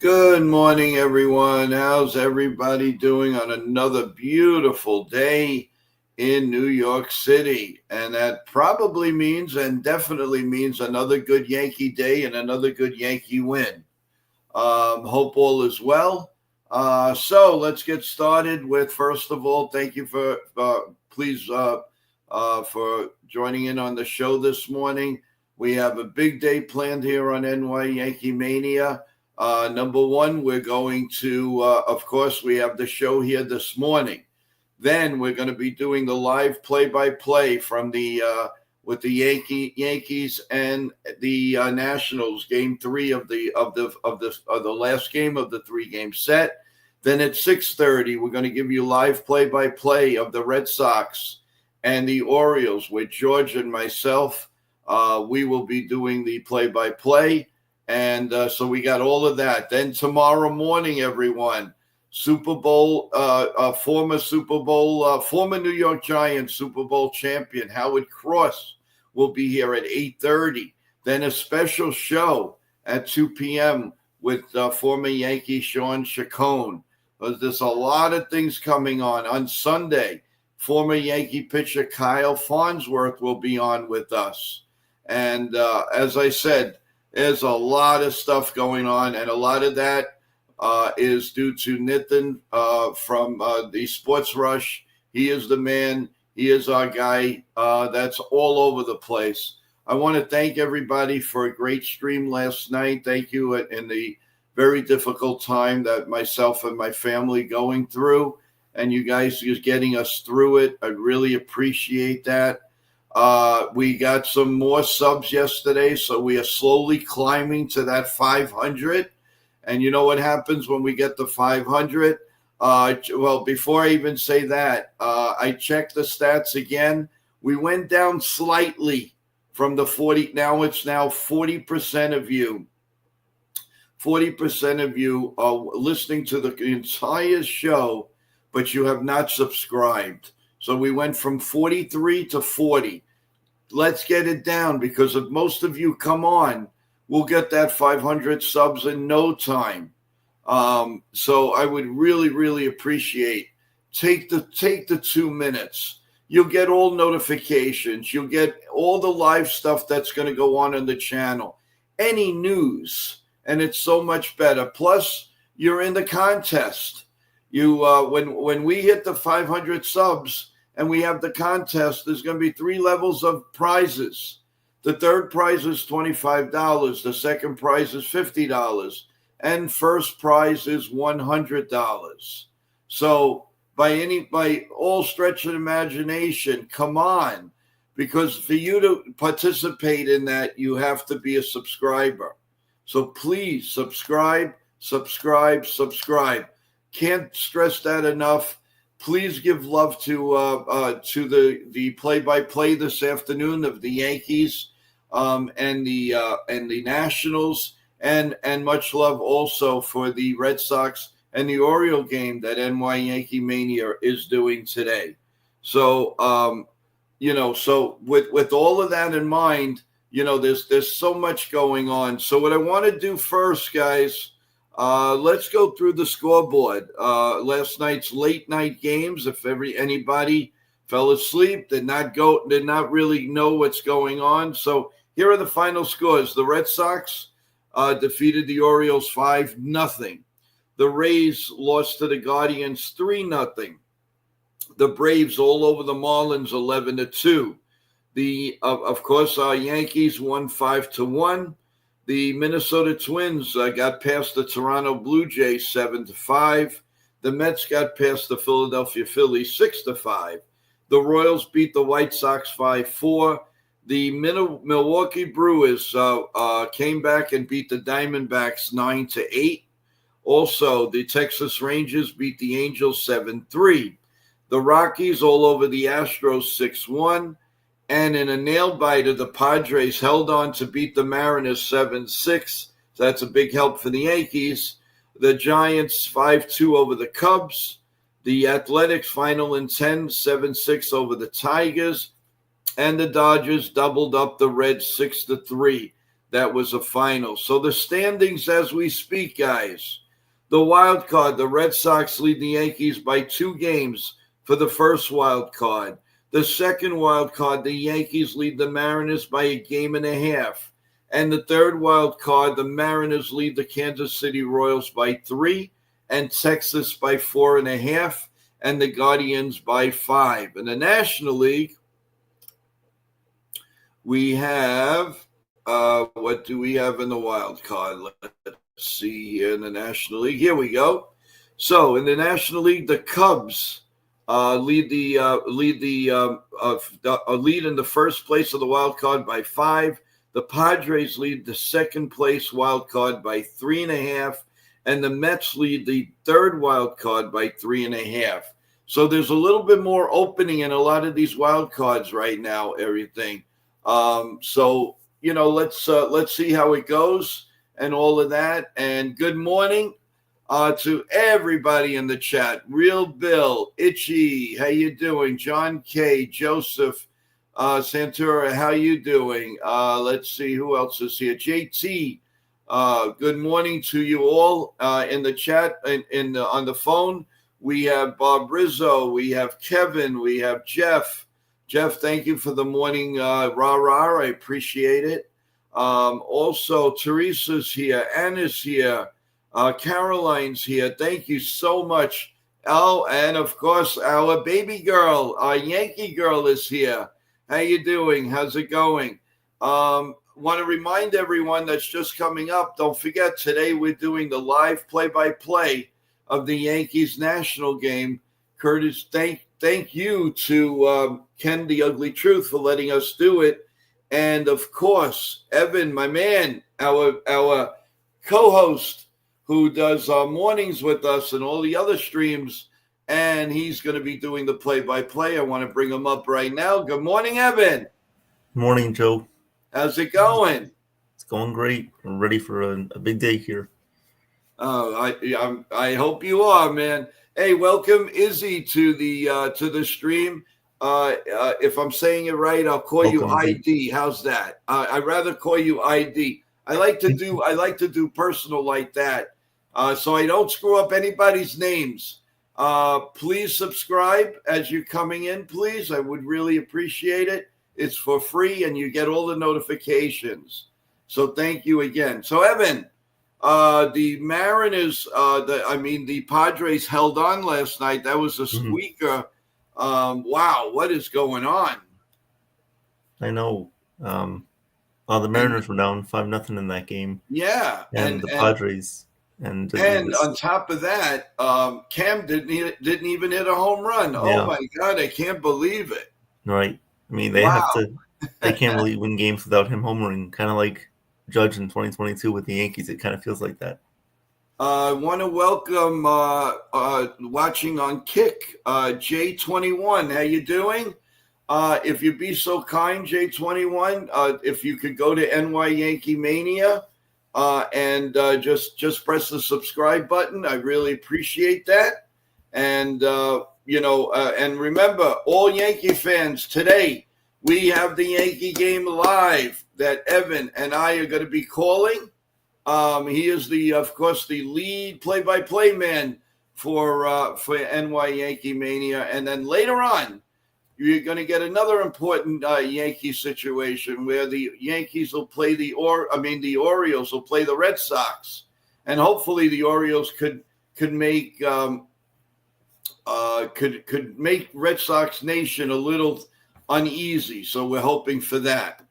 Good morning, everyone. How's everybody doing on another beautiful day in New York City? And that probably means and definitely means another good Yankee day and another good Yankee win. Hope all is well. So let's get started with, first of all, thank you for for joining in on the show this morning. We have a big day planned here on NY Yankee Mania. Number one, we're going to, of course, we have the show here this morning. Then we're going to be doing the live play-by-play from the with the Yankees and the Nationals, Game 3 of the last game of the 3-game set. Then at 6:30, we're going to give you live play-by-play of the Red Sox and the Orioles with George and myself. We will be doing the play-by-play. And so we got all of that. Then tomorrow morning, everyone, former New York Giants Super Bowl champion Howard Cross will be here at 8:30. Then a special show at 2 p.m. with former Yankee Sean Chacon. There's a lot of things coming on Sunday. Former Yankee pitcher Kyle Farnsworth will be on with us. And as I said, there's a lot of stuff going on, and a lot of that is due to Nitin from the Sports Rush. He is the man. He is our guy. That's all over the place. I want to thank everybody for a great stream last night. Thank you in the very difficult time that myself and my family going through, and you guys just getting us through it. I really appreciate that. We got some more subs yesterday, so we are slowly climbing to that 500. And you know what happens when we get to 500? Well, before I even say that, I checked the stats again. We went down slightly from the 40. Now it's 40% of you. 40% of you are listening to the entire show, but you have not subscribed. So we went from 43 to 40. Let's get it down, because if most of you come on, we'll get that 500 subs in no time. So I would really, really appreciate take the 2 minutes. You'll get all notifications. You'll get all the live stuff that's going to go on the channel. Any news, and it's so much better. Plus, you're in the contest. You when we hit the 500 subs and we have the contest, there's going to be 3 levels of prizes. The third prize is $25. The second prize is $50. And first prize is $100. So by all stretch of imagination, come on. Because for you to participate in that, you have to be a subscriber. So please subscribe. Can't stress that enough. Please give love to the play-by-play this afternoon of the Yankees and the Nationals, and much love also for the Red Sox and the Oriole game that NY Yankee Mania is doing today. So so with all of that in mind, there's so much going on. So what I want to do first, guys. Let's go through the scoreboard. Last night's late night games. If anybody fell asleep, did not really know what's going on. So here are the final scores. The Red Sox defeated the Orioles 5-0. The Rays lost to the Guardians 3-0. The Braves all over the Marlins 11-2. Of course, our Yankees won 5-1. The Minnesota Twins got past the Toronto Blue Jays 7-5. The Mets got past the Philadelphia Phillies 6-5. The Royals beat the White Sox 5-4. The Milwaukee Brewers came back and beat the Diamondbacks 9-8. Also, the Texas Rangers beat the Angels 7-3. The Rockies all over the Astros 6-1. And in a nail-biter, the Padres held on to beat the Mariners 7-6. So that's a big help for the Yankees. The Giants 5-2 over the Cubs. The Athletics final in 10, 7-6 over the Tigers. And the Dodgers doubled up the Reds 6-3. that was a final. So the standings as we speak, guys. The wild card, the Red Sox lead the Yankees by 2 games for the first wild card. The second wild card, the Yankees lead the Mariners by 1.5 games. And the third wild card, the Mariners lead the Kansas City Royals by 3, and Texas by 4.5, and the Guardians by 5. In the National League, we have what do we have in the wild card? Let's see here in the National League. Here we go. So in the National League, the Cubs lead in the first place of the wild card by 5. The Padres lead the second place wild card by 3.5, and the Mets lead the third wild card by 3.5. So there's a little bit more opening in a lot of these wild cards right now. Everything. So let's see how it goes and all of that. And good morning to everybody in the chat. Real Bill, Itchy, how you doing? John K, Joseph, Santura, how you doing? Let's see who else is here. JT, good morning to you all in the chat and on the phone. We have Bob Rizzo, we have Kevin, we have Jeff. Jeff, thank you for the morning rah-rah. I appreciate it. Also, Teresa's here. Anna's here. Caroline's here. Thank you so much. Oh, and of course, our baby girl, our Yankee girl is here. How you doing? How's it going? Want to remind everyone that's just coming up, don't forget, today we're doing the live play-by-play of the Yankees national game. Curtis, thank you to Ken the Ugly Truth for letting us do it. And, of course, Evan, my man, our co-host who does our mornings with us and all the other streams, and he's going to be doing the play-by-play. I want to bring him up right now. Good morning, Evan. Morning, Joe. How's it going? It's going great. I'm ready for a big day here. I hope you are, man. Hey, welcome, Izzy, to the stream. If I'm saying it right, I'll call you ID. How's that? I'd rather call you ID. I like to do personal like that, so I don't screw up anybody's names. Please subscribe as you're coming in, please. I would really appreciate it. It's for free, and you get all the notifications. So thank you again. So, Evan, the Mariners, the Padres held on last night. That was a squeaker. Wow, what is going on? I know. The Mariners were down 5-0 in that game. Yeah, and the Padres. And on top of that, Cam didn't even hit a home run. Yeah. Oh my God, I can't believe it. Right. I mean, they can't really win games without him homering, kind of like Judge in 2022 with the Yankees. It kind of feels like that. I want to welcome watching on Kick, J21. How you doing? If you'd be so kind, J21, if you could go to NY Yankee Mania and just press the subscribe button. I really appreciate that. And and remember, all Yankee fans, today we have the Yankee game live that Evan and I are going to be calling. He is of course, the lead play-by-play man for NY Yankee Mania. And then later on, you're going to get another important Yankee situation where the Yankees will play the Orioles will play the Red Sox, and hopefully the Orioles could make Red Sox Nation a little uneasy. So we're hoping for that.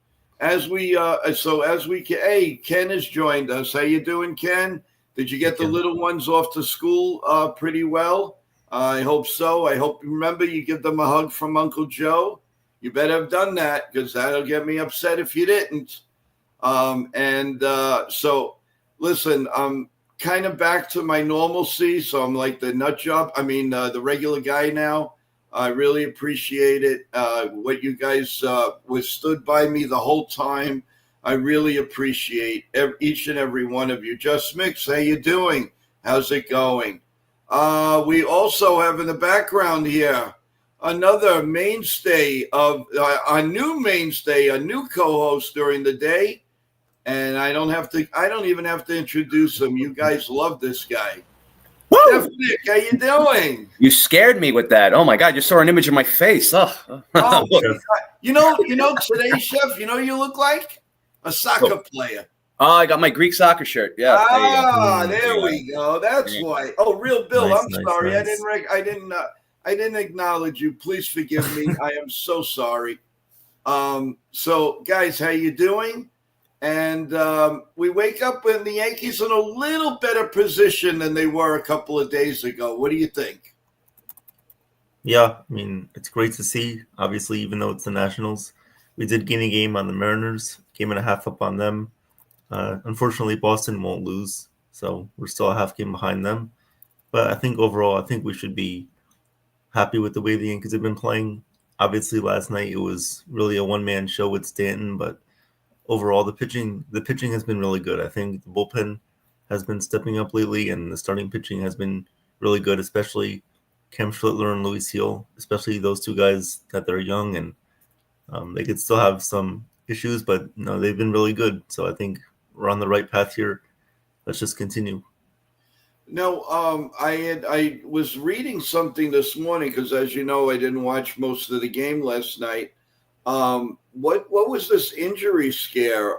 As we can, hey, Ken has joined us. How you doing, Ken? Did you get the little ones off to school pretty well? I hope so. I hope, remember, you give them a hug from Uncle Joe. You better have done that, because that'll get me upset if you didn't. So listen, I'm kind of back to my normalcy. So I'm like the nut job. The regular guy now. I really appreciate it. What you guys stood by me the whole time. I really appreciate each and every one of you. Just Mix, how you doing? How's it going? We also have in the background here another mainstay of a new co-host during the day. and I don't even have to introduce him. You guys love this guy. Woo! Chef Nick, how you doing? You scared me with that. Oh my God, you saw an image of my face. Oh, Oh, you know, today, Chef, you know you look like a soccer player. Oh, I got my Greek soccer shirt. Yeah. There we go. That's why. Oh, Real Bill, Nice, I'm nice, sorry. nice. I didn't acknowledge you. Please forgive me. I am so sorry. So guys, how you doing? And we wake up when the Yankees in a little better position than they were a couple of days ago. What do you think? Yeah, I mean, it's great to see. Obviously, even though it's the Nationals, we did gain a game on the Mariners, game and a half up on them. Unfortunately, Boston won't lose, so we're still a half game behind them. But I think overall, I think we should be happy with the way the Yankees have been playing. Obviously, last night it was really a one-man show with Stanton, but overall, the pitching has been really good. I think the bullpen has been stepping up lately, and the starting pitching has been really good, especially Cam Schlittler and Luis Hill, especially those two guys that they're young and they could still have some issues, but no, they've been really good. So I think we're on the right path here. Let's just continue. No, I was reading something this morning because, as you know, I didn't watch most of the game last night. What was this injury scare?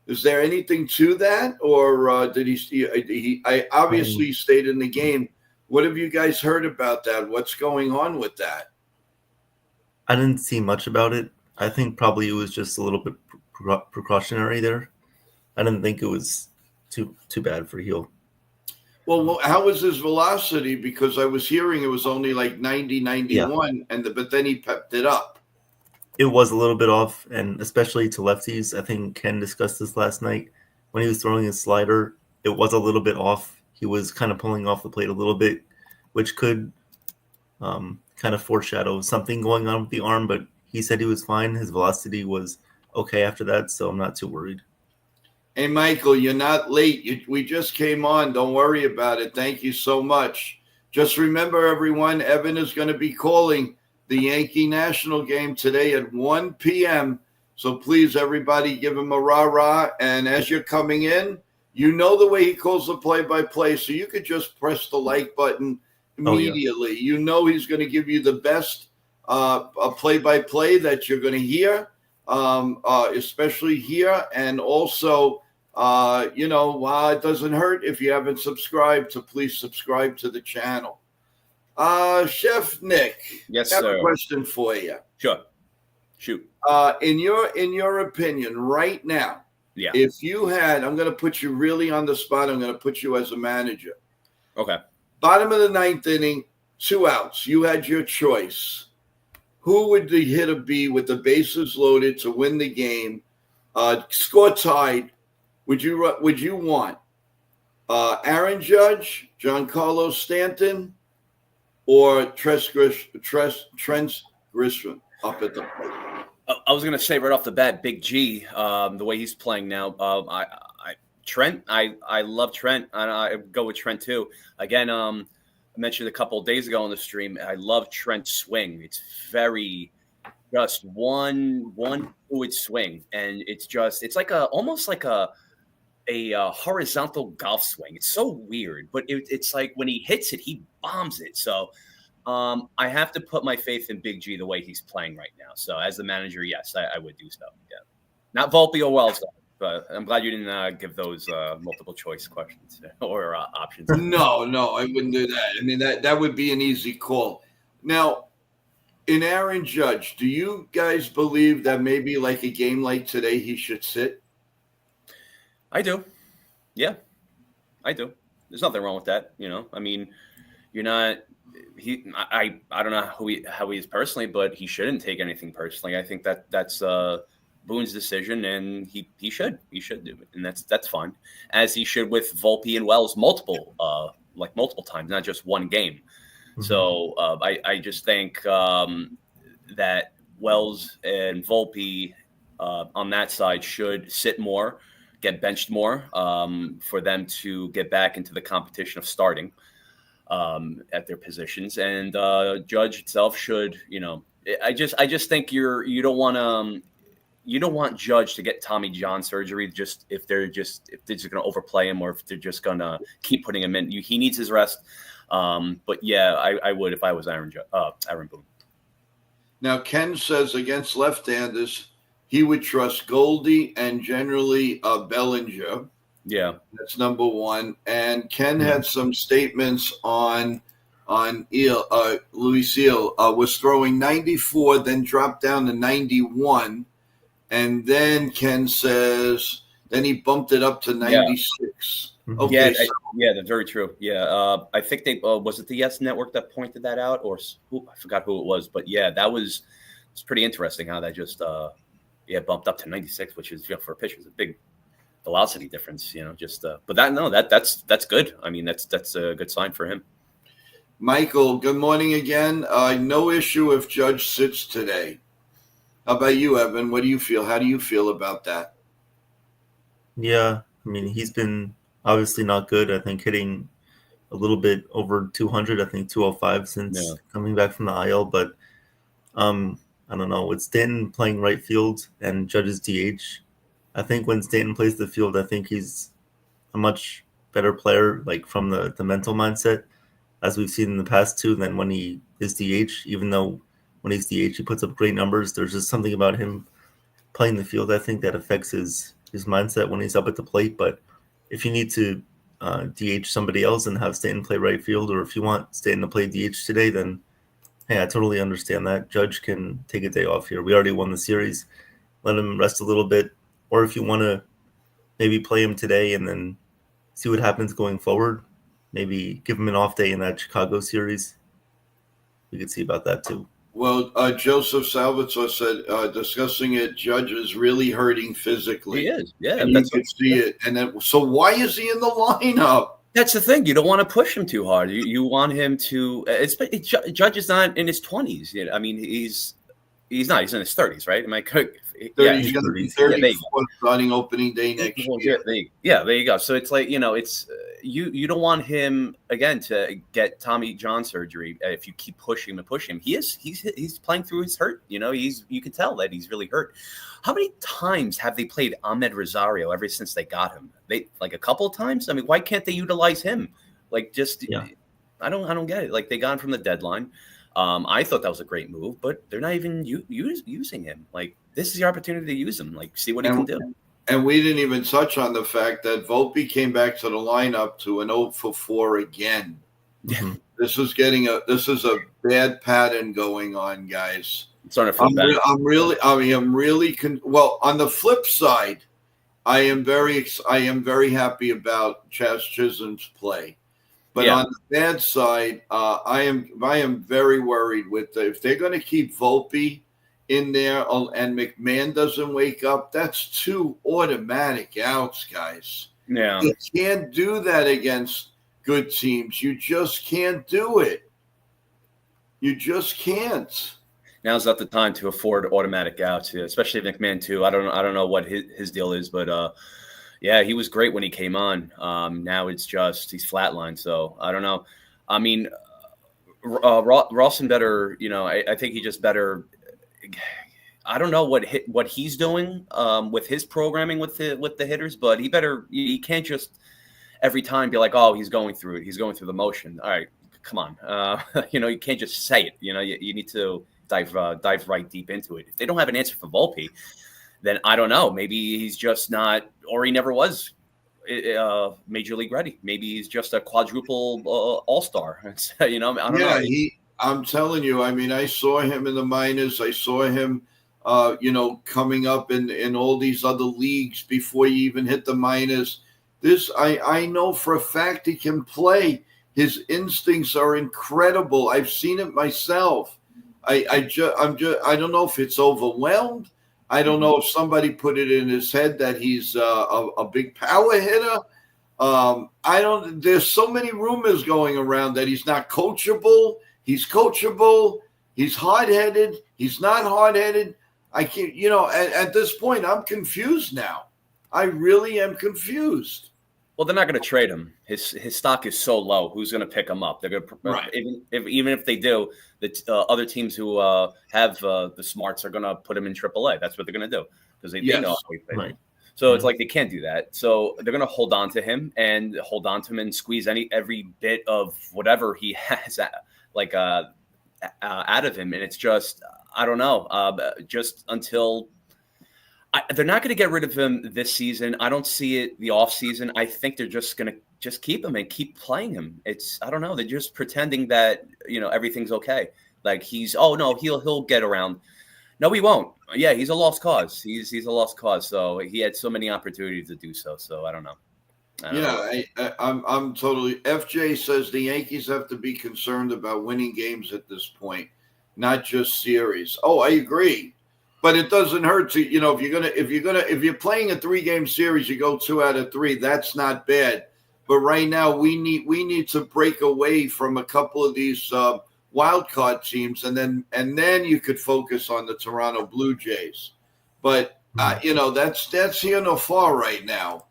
Is there anything to that, or did he? I obviously stayed in the game. What have you guys heard about that? What's going on with that? I didn't see much about it. I think probably it was just a little bit precautionary there. I didn't think it was too bad for Heel. Well, how was his velocity? Because I was hearing it was only like 90, 91, but then he pepped it up. It was a little bit off, and especially to lefties. I think Ken discussed this last night. When he was throwing his slider, it was a little bit off. He was kind of pulling off the plate a little bit, which could kind of foreshadow something going on with the arm, but he said he was fine. His velocity was okay after that, so I'm not too worried. Hey, Michael, you're not late. We just came on. Don't worry about it. Thank you so much. Just remember, everyone, Evan is going to be calling the Yankee National game today at 1 p.m. So please, everybody, give him a rah-rah. And as you're coming in, you know the way he calls the play-by-play, so you could just press the like button immediately. Oh, yeah. You know he's going to give you the best play-by-play that you're going to hear, especially here. And also, it doesn't hurt if you haven't subscribed to please subscribe to the channel. Chef Nick, yes, I have sir. a question for you. Sure, shoot. In your opinion, right now, yeah, if you had, I'm going to put you really on the spot. I'm going to put you as a manager. Okay. Bottom of the ninth inning, 2 outs. You had your choice. Who would the hitter be with the bases loaded to win the game? Score tied. Would you want Aaron Judge, Giancarlo Stanton, or Trent Grisham up at the plate? I was going to say right off the bat, Big G, the way he's playing now. Trent, I love Trent. I go with Trent too. Again, I mentioned a couple of days ago on the stream, I love Trent's swing. It's very just one fluid swing, and it's like almost like a horizontal golf swing. It's so weird, but it's like when he hits it, he bombs it. So I have to put my faith in Big G the way he's playing right now. So as the manager, yes, I would do so. Yeah, not Volpe or Wells, though. But I'm glad you didn't give those multiple choice questions or options. No, I wouldn't do that. I mean, that would be an easy call. Now, in Aaron Judge, do you guys believe that maybe like a game like today, he should sit? I do. Yeah, I do. There's nothing wrong with that. I mean, you're not. I don't know how he is personally, but he shouldn't take anything personally. I think that's Boone's decision, and he should do it, and that's fine, as he should with Volpe and Wells multiple times, not just one game. Mm-hmm. So I just think that Wells and Volpe on that side should sit more, get benched more for them to get back into the competition of starting at their positions, and Judge itself should, I just think you don't want to you don't want Judge to get Tommy John surgery just if they're just going to overplay him or if they're just going to keep putting him in. He needs his rest. But yeah, I would if I was Aaron Boone. Now, Ken says against left-handers, he would trust Goldie and generally Bellinger. Yeah, that's number one. And Ken had some statements on Luis Eel was throwing 94, then dropped down to 91, and then Ken says then he bumped it up to 96. Yeah. Okay, yeah, that's very true. Yeah, I think they was it the Yes Network that pointed that out, or I forgot who it was, but yeah, it's pretty interesting how that just bumped up to 96, which is for a pitcher is a big velocity difference. But that's good. I mean, that's a good sign for him. Michael, good morning again. No issue if Judge sits today. How about you, Evan? What do you feel? How do you feel about that? Yeah, I mean, he's been obviously not good. I think hitting a little bit over 200, I think 205 since coming back from the IL. But I don't know. With Stanton playing right field and Judge's DH, I think when Stanton plays the field, I think he's a much better player, like from the mental mindset, as we've seen in the past too, than when he is DH. Even though when he's DH, he puts up great numbers. There's just something about him playing the field, I think, that affects his mindset when he's up at the plate. But if you need to DH somebody else and have Stanton play right field, or if you want Stanton to play DH today, then hey, I totally understand that. Judge can take a day off here. We already won the series. Let him rest a little bit. Or if you want to maybe play him today and then see what happens going forward, maybe give him an off day in that Chicago series. We could see about that too. Well, Joseph Salvatore said, discussing it, Judge is really hurting physically. He is, yeah. And you can see it. And then, so why is he in the lineup? That's the thing. You don't want to push him too hard. You want him to. Judge is not in his 20s. I mean, he's not. He's in his 30s, right? Am I correct? 30, he's going to be 34 starting opening day next year. There you go. So it's like, it's you don't want him again to get Tommy John surgery if you keep pushing him and pushing him. He's playing through his hurt. You can tell that he's really hurt. How many times have they played Ahmed Rosario ever since they got him? They like a couple of times. I mean, why can't they utilize him? I don't get it. Like they got him from the deadline. I thought that was a great move, but they're not even using him. Like this is the opportunity to use him. Like see what he can do. And we didn't even touch on the fact that Volpe came back to the lineup to an 0-for-4 again. Mm-hmm. This is a bad pattern going on, guys. I'm really well. On the flip side, I am very happy about Chaz Chisholm's play. But on the bad side, I am very worried with if they're going to keep Volpe in there and McMahon doesn't wake up. That's 2 automatic outs, guys. Yeah, you can't do that against good teams. You just can't do it. You just can't. Now's not the time to afford automatic outs, especially McMahon too. I don't know what his deal is, but he was great when he came on. Now it's just he's flatlined, so I don't know. I mean, Rawson better. I think he just better. I don't know what he's doing with his programming with the hitters, but he can't just every time be like, oh, he's going through it. He's going through the motion. All right, come on. You can't just say it. You need to dive right deep into it. If they don't have an answer for Volpe, then I don't know. Maybe he's just not, or he never was major league ready. Maybe he's just a quadruple all-star. I don't know. I'm telling you, I mean, I saw him in the minors. I saw him, coming up in all these other leagues before he even hit the minors. I know for a fact he can play. His instincts are incredible. I've seen it myself. I don't know if it's overwhelmed. I don't know if somebody put it in his head that he's a big power hitter. There's so many rumors going around that he's not coachable. He's coachable. He's hard-headed. He's not hard-headed. I can't, at this point, I'm confused now. I really am confused. Well, they're not going to trade him. His stock is so low. Who's going to pick him up? They're going to even if they do, the other teams who have the smarts are going to put him in AAA. That's what they're going to do because they Yes. know how he plays. Right. So it's like they can't do that. So they're going to hold on to him and squeeze every bit of whatever he has, out of him. And it's just, I don't know, just until they're not going to get rid of him this season. I don't see it the off season. I think they're just going to just keep him and keep playing him. I don't know. They're just pretending that, everything's okay. Like he'll get around. No, he won't. Yeah, he's a lost cause. He's a lost cause. So he had so many opportunities to do so. So I don't know. I'm totally. FJ says the Yankees have to be concerned about winning games at this point, not just series. Oh, I agree, but it doesn't hurt to if you're playing a 3-game series, you go 2 out of 3. That's not bad. But right now we need to break away from a couple of these wild card teams, and then you could focus on the Toronto Blue Jays. But that's here no far right now.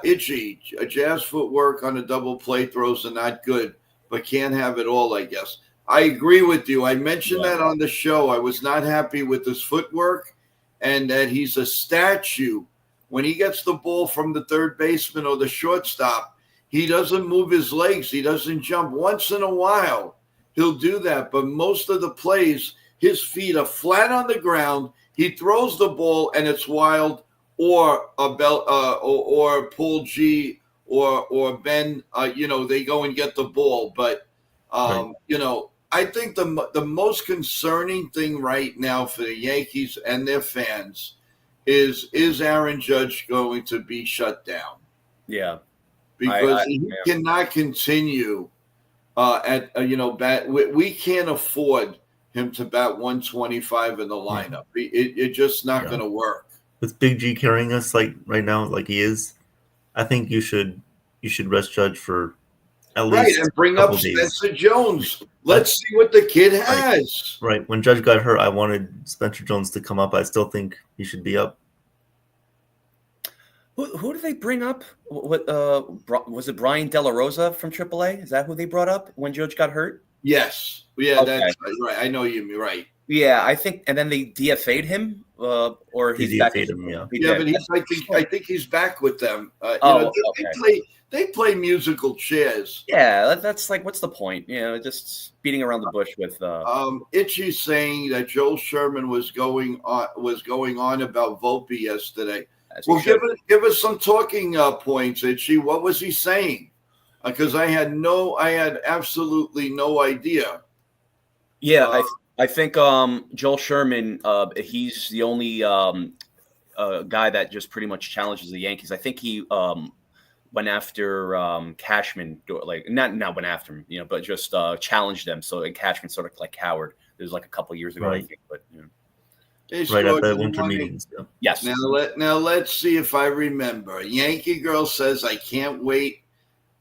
Itchy, Jazz footwork on a double play throws are not good, but can't have it all, I guess. I agree with you. I mentioned that on the show. I was not happy with his footwork, and that he's a statue. When he gets the ball from the third baseman or the shortstop, he doesn't move his legs. He doesn't jump. Once in a while, he'll do that, but most of the plays, his feet are flat on the ground. He throws the ball, and it's wild, or or Paul G or Ben. They go and get the ball. But I think the most concerning thing right now for the Yankees and their fans is Aaron Judge going to be shut down? Yeah, because he cannot continue. We can't afford him to bat 125 in the lineup. It's just not going to work. With Big G carrying us like right now, like he is, I think you should rest Judge for at least and bring up Spencer Jones. Let's see what the kid has. Right. When Judge got hurt, I wanted Spencer Jones to come up. I still think he should be up. Who did they bring up? What was it? Brian De La Rosa from AAA? Is that who they brought up when Judge got hurt? Yes. Yeah, that's right. I know you're right. Yeah, I think, and then they DFA'd him, or he's back. Him, but I think he's back with them. They play musical chairs. Yeah, that's like, what's the point? Just beating around the bush with. Itchy's saying that Joel Sherman was going on about Volpe yesterday. Well, give us some talking points, Itchy. What was he saying? Because I had absolutely no idea. Yeah, I think Joel Sherman, he's the only guy that just pretty much challenges the Yankees. I think he went after Cashman, not went after him, but just challenged them. So Cashman sort of like cowered. It was like a couple years ago, I think. But right at the winter meetings. Yeah. Yes. Now let's see if I remember. Yankee Girl says, "I can't wait.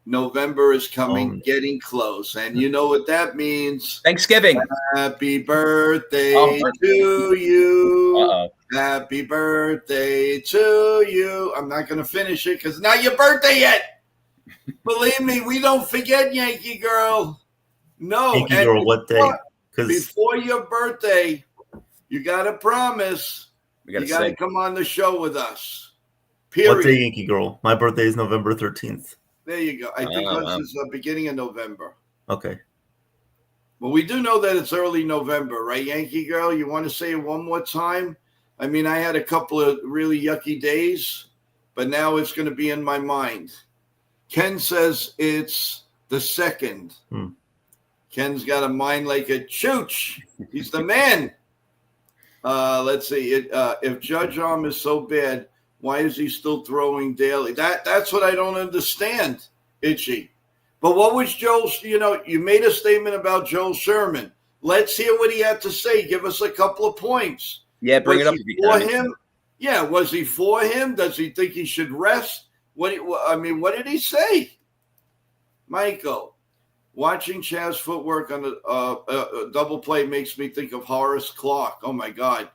November is coming, getting close." And you know what that means. Thanksgiving. Happy birthday to you. Uh-oh. Happy birthday to you. I'm not going to finish it because it's not your birthday yet. Believe me, we don't forget, Yankee Girl. No. Yankee Girl, what day? Before your birthday, you got to promise. You got to come on the show with us. Period. What day, Yankee Girl? My birthday is November 13th. There you go. I think this is the beginning of November. Okay. Well, we do know that it's early November, right, Yankee Girl? You want to say it one more time? I mean, I had a couple of really yucky days, but now it's going to be in my mind. Ken says it's the 2nd. Ken's got a mind like a chooch. He's the man. Let's see. If Judge arm is so bad, why is he still throwing daily? That's what I don't understand, Itchy. But what was Joel's, you made a statement about Joel Sherman. Let's hear what he had to say. Give us a couple of points. Yeah, bring it up. For him? Yeah, was he for him? Does he think he should rest? What did he say? Michael, watching Chaz's footwork on a double play makes me think of Horace Clarke. Oh, my God.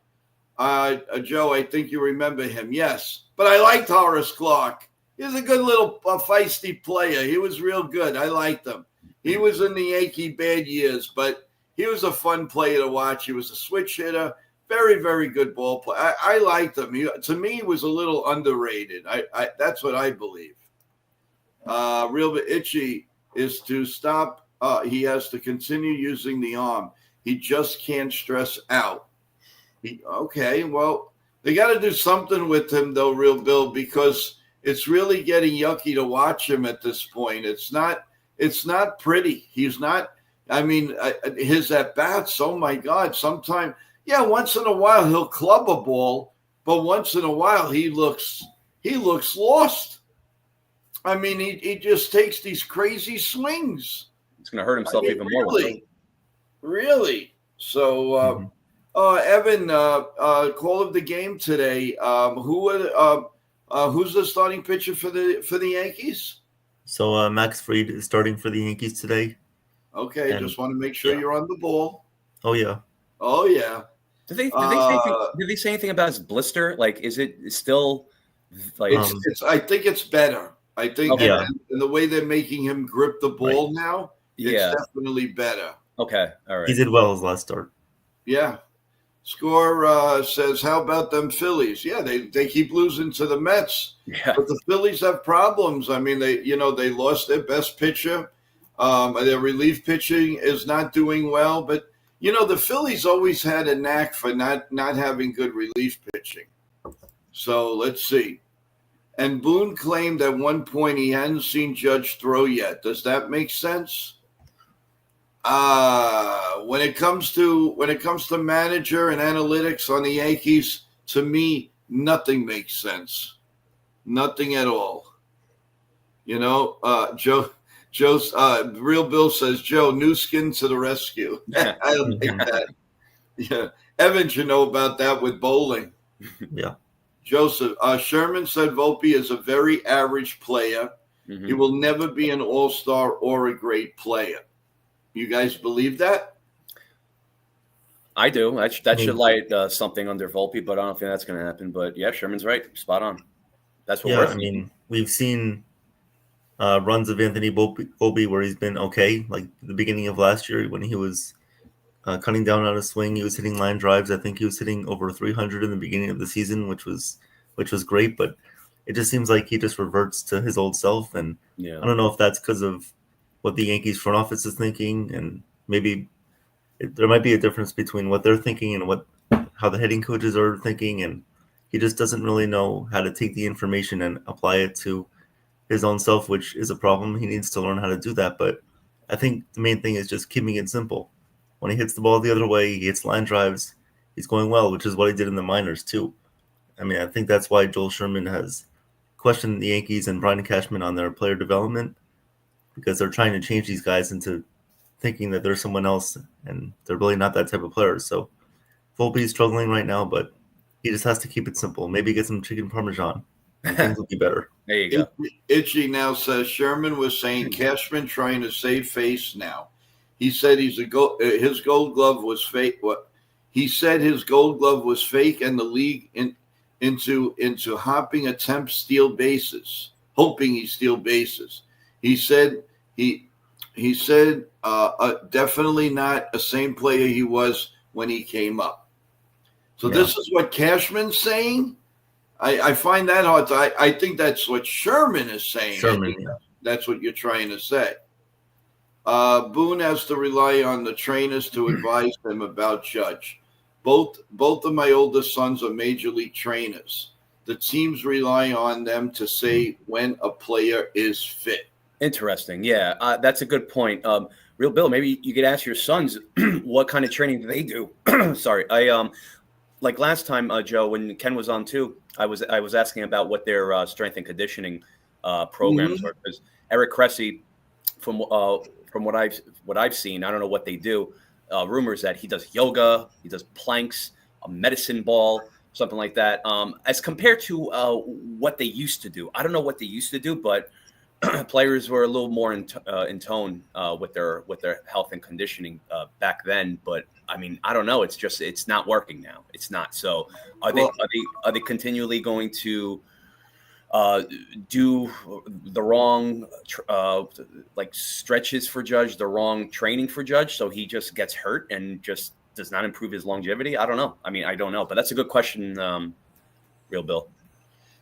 Joe, I think you remember him. Yes, but I liked Horace Clarke. He was a good little feisty player. He was real good. I liked him. He was in the Yankee bad years, but he was a fun player to watch. He was a switch hitter, Very, very good ball play. I liked him. To me, he was a little underrated. That's what I believe. Real Itchy is to stop. He has to continue using the arm. He just can't stress out. Okay, well, they got to do something with him, though, Real Bill, because it's really getting yucky to watch him at this point. It's not pretty. He's not. I mean, his at bats. Oh my God! Sometimes, yeah, once in a while he'll club a ball, but once in a while he looks lost. I mean, he just takes these crazy swings. He's going to hurt himself even more. Really. So, Evan, call of the game today. Who's the starting pitcher for the Yankees? So Max Fried is starting for the Yankees today. Okay, just want to make sure you're on the ball. Oh yeah. Did they say anything about his blister? Like, is it still like? I think it's better. I think, and the way they're making him grip the ball now, it's definitely better. Okay, all right. He did well his last start. Yeah. Score says, how about them Phillies? Yeah, they keep losing to the Mets. Yeah. But the Phillies have problems. I mean, they lost their best pitcher. Their relief pitching is not doing well. But, the Phillies always had a knack for not having good relief pitching. So let's see. And Boone claimed at one point he hadn't seen Judge throw yet. Does that make sense? When it comes to manager and analytics on the Yankees, to me, nothing makes sense. Nothing at all. Joe's Real Bill says, Joe, new skin to the rescue. I don't think that. Yeah. Evan should know about that with bowling. Yeah. Joseph, Sherman said Volpe is a very average player. Mm-hmm. He will never be an all-star or a great player. You guys believe that? I do. That should light something under Volpe, but I don't think that's going to happen. But yeah, Sherman's right. Spot on. That's what we're thinking. I mean, we've seen runs of Anthony Volpe where he's been okay. Like the beginning of last year when he was cutting down on a swing, he was hitting line drives. I think he was hitting over 300 in the beginning of the season, which was great. But it just seems like he just reverts to his old self. And I don't know if that's because of what the Yankees front office is thinking, and maybe there might be a difference between what they're thinking and how the hitting coaches are thinking, and he just doesn't really know how to take the information and apply it to his own self, which is a problem. He needs to learn how to do that, but I think the main thing is just keeping it simple. When he hits the ball the other way, he hits line drives, he's going well, which is what he did in the minors too. I mean, I think that's why Joel Sherman has questioned the Yankees and Brian Cashman on their player development, because they're trying to change these guys into thinking that they're someone else, and they're really not that type of player. So Volpe is struggling right now, but he just has to keep it simple. Maybe get some chicken parmesan, and things will be better. There you go. Itchy now says Sherman was saying Cashman trying to save face now. He said his gold glove was fake. What he said his gold glove was fake, and the league into hopping attempts steal bases, hoping he steal bases. He said definitely not a same player he was when he came up. So this is what Cashman's saying. I find that hard. I think that's what Sherman is saying. That's what you're trying to say. Boone has to rely on the trainers to advise him about Judge. Both of my oldest sons are major league trainers. The teams rely on them to say when a player is fit. Interesting. Yeah, that's a good point. Real Bill, maybe you could ask your sons what kind of training do they do. Sorry, like last time, Joe, when Ken was on too, I was asking about what their strength and conditioning programs are, because Eric Cressy, from what I've seen, I don't know what they do. Rumors that he does yoga, he does planks, a medicine ball, something like that. As compared to what they used to do, I don't know what they used to do, but players were a little more in tone with their health and conditioning back then. But I mean, I don't know. It's not working now. It's not. So are they continually going to do the wrong like stretches for Judge, the wrong training for Judge, so he just gets hurt and just does not improve his longevity? I don't know. I mean, I don't know, but that's a good question, Real Bill.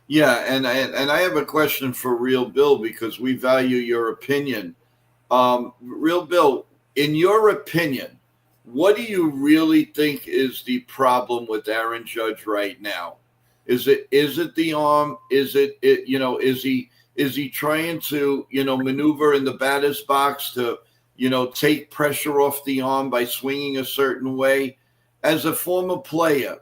Yeah, and I have a question for Real Bill because we value your opinion. Real Bill, in your opinion, what do you really think is the problem with Aaron Judge right now? Is it the arm? Is it is he trying to maneuver in the batter's box to take pressure off the arm by swinging a certain way? As a former player,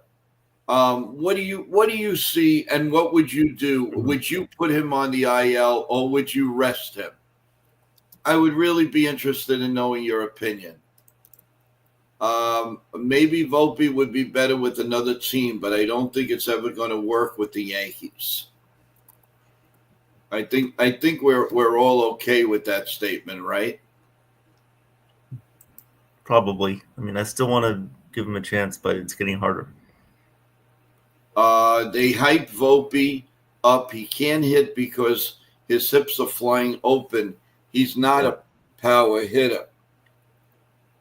what do you see, and what would you do? Would you put him on the IL or would you rest him? I would really be interested in knowing your opinion. Maybe Volpe would be better with another team, but I don't think it's ever going to work with the Yankees. I think we're all okay with that statement, right? Probably. I mean, I still want to give him a chance, but it's getting harder. They hype Volpe up. He can't hit because his hips are flying open. He's not a power hitter.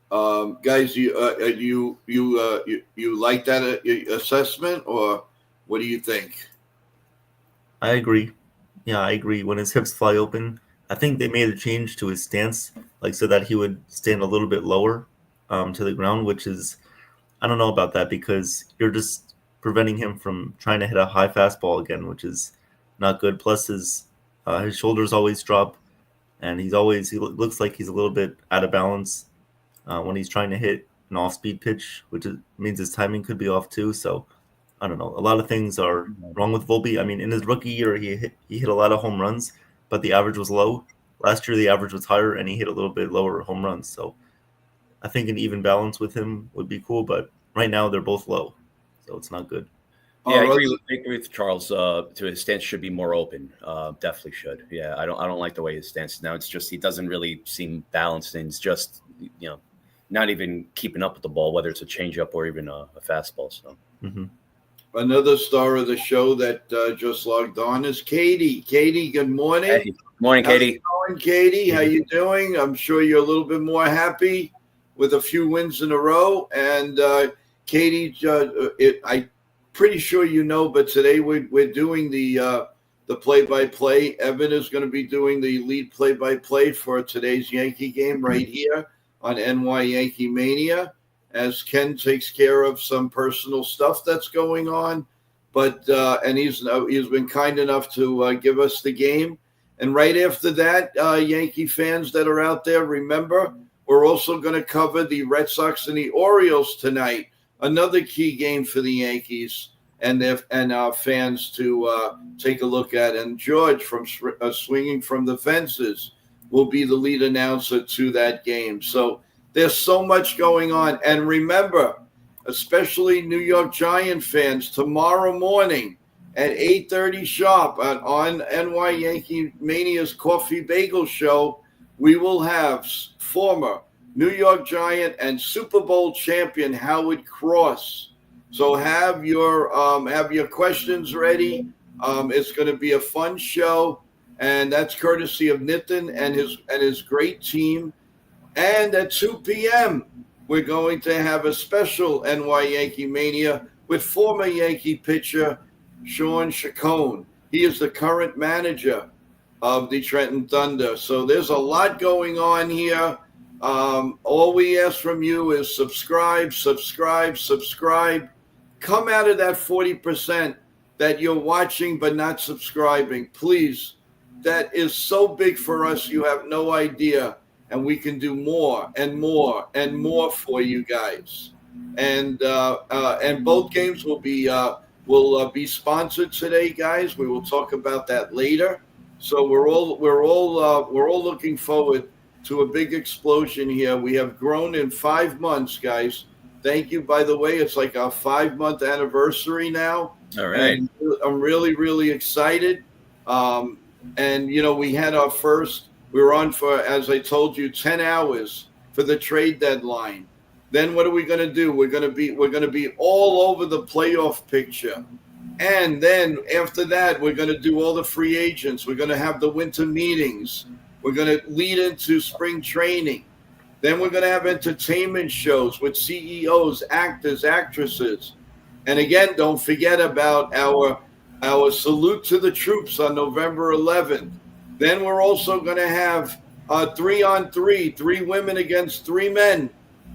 Guys, you like that assessment, or what do you think? I agree. Yeah, I agree. When his hips fly open, I think they made a change to his stance, like so that he would stand a little bit lower to the ground, which is, I don't know about that because you're just preventing him from trying to hit a high fastball again, which is not good. Plus, his shoulders always drop, and he looks like he's a little bit out of balance when he's trying to hit an off-speed pitch, means his timing could be off too. So I don't know. A lot of things are wrong with Volpe. I mean, in his rookie year, he hit a lot of home runs, but the average was low. Last year, the average was higher, and he hit a little bit lower home runs. So I think an even balance with him would be cool, but right now they're both low, so it's not good. Yeah, I agree with Charles. To his stance should be more open. Definitely should. Yeah, I don't like the way his stance is now. It's just he doesn't really seem balanced, and he's just not even keeping up with the ball, whether it's a changeup or even a fastball. So. Mm-hmm. Another star of the show that just logged on is Katie. Katie, good morning. Hey. Morning, Katie. How's it going, Katie? How you doing? I'm sure you're a little bit more happy with a few wins in a row. And Katie, I'm pretty sure you know, but today we're doing the play-by-play. Evan is going to be doing the lead play-by-play for today's Yankee game right here on NY Yankee Mania, as Ken takes care of some personal stuff that's going on. But and he's been kind enough to give us the game. And right after that, Yankee fans that are out there, remember, we're also going to cover the Red Sox and the Orioles tonight. Another key game for the Yankees and our fans to take a look at. And George from Swinging from the Fences will be the lead announcer to that game. So there's so much going on. And remember, especially New York Giant fans, tomorrow morning at 8:30 sharp on NY Yankee Mania's Coffee Bagel Show, we will have former New York Giant and Super Bowl champion Howard Cross. So have your questions ready. It's going to be a fun show, and that's courtesy of Nitin and his great team. And at 2 p.m., we're going to have a special NY Yankee Mania with former Yankee pitcher Sean Chacon. He is the current manager of the Trenton Thunder. So there's a lot going on here. All we ask from you is subscribe. Come out of that 40% that you're watching but not subscribing. Please, that is so big for us, you have no idea. And we can do more and more and more for you guys. And both games will be sponsored today, guys. We will talk about that later. So we're all looking forward to a big explosion here. We have grown in 5 months, guys. Thank you. By the way, it's like our 5-month anniversary now. All right. And I'm really, really excited. And we had our first. We were on for, as I told you, 10 hours for the trade deadline. Then what are we going to do? We're going to be all over the playoff picture. And then after that, we're going to do all the free agents. We're going to have the winter meetings. We're going to lead into spring training. Then we're going to have entertainment shows with CEOs, actors, actresses. And again, don't forget about our salute to the troops on November 11th. Then we're also going to have 3-on-3, 3 women against 3 men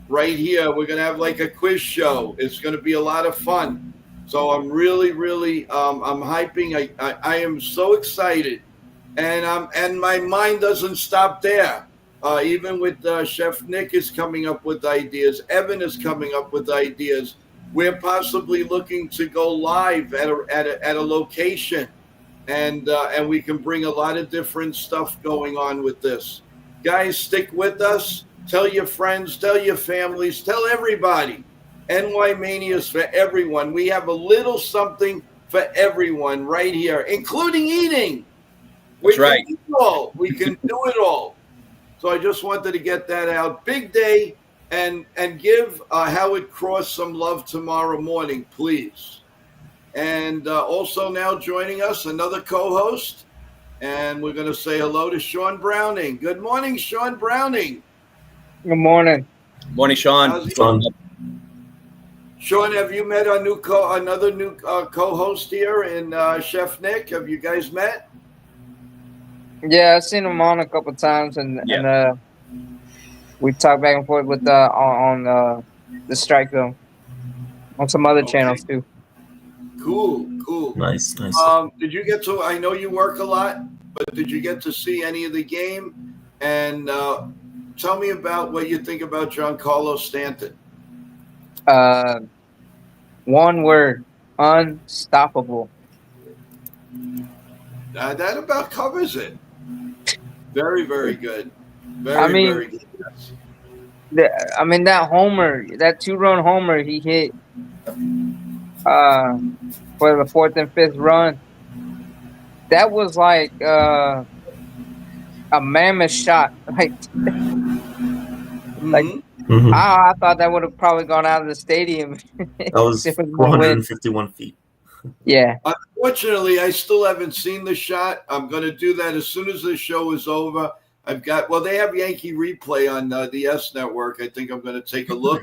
right here. We're going to have like a quiz show. It's going to be a lot of fun. So I'm really, really, I'm hyping. I am so excited, and my mind doesn't stop there. Even with Chef Nick is coming up with ideas. Evan is coming up with ideas. We're possibly looking to go live at a location, and we can bring a lot of different stuff going on with this. Guys, stick with us. Tell your friends, tell your families, tell everybody. NY Mania is for everyone. We have a little something for everyone right here, including eating. That's right. Can do all. We can do it all. So I just wanted to get that out. Big day, and give Howard Cross some love tomorrow morning, please. And also now joining us, another co-host, and we're going to say hello to Sean Browning. Good morning, Sean Browning. Good morning. Morning, Sean. Sean, have you met another new co-host here in Chef Nick? Have you guys met? Yeah, I've seen him on a couple times, and we talked back and forth with on the strike zone on some other channels too. Cool. Nice. Did you get to? I know you work a lot, but did you get to see any of the game? And tell me about what you think about Giancarlo Stanton. One word: unstoppable. That about covers it. Very, very good. Very good. That homer, that 2-run homer he hit for the 4th and 5th run, that was like a mammoth shot. Like, I thought that would have probably gone out of the stadium. That was 451 feet. Yeah. Unfortunately, I still haven't seen the shot. I'm going to do that as soon as the show is over. They have Yankee replay on the S Network. I think I'm going to take a look.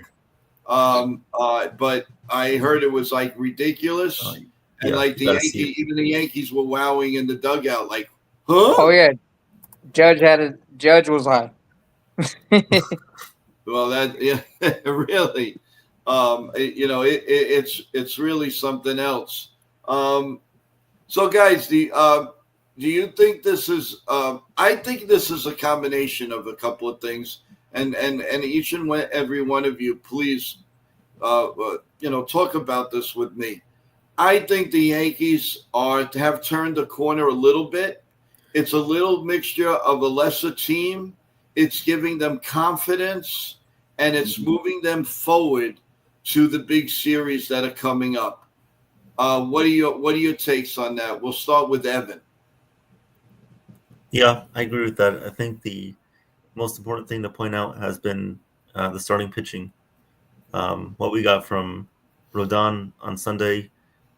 But I heard it was like ridiculous. And like even the Yankees were wowing in the dugout, like, huh? Oh yeah. Judge was like, well, really, it's really something else. So guys, do you think this is? I think this is a combination of a couple of things, and each and every one of you, please, talk about this with me. I think the Yankees have turned the corner a little bit. It's a little mixture of a lesser team. It's giving them confidence, and it's moving them forward to the big series that are coming up. What are your takes on that? We'll start with Evan. Yeah, I agree with that. I think the most important thing to point out has been the starting pitching. What we got from Rodon on Sunday,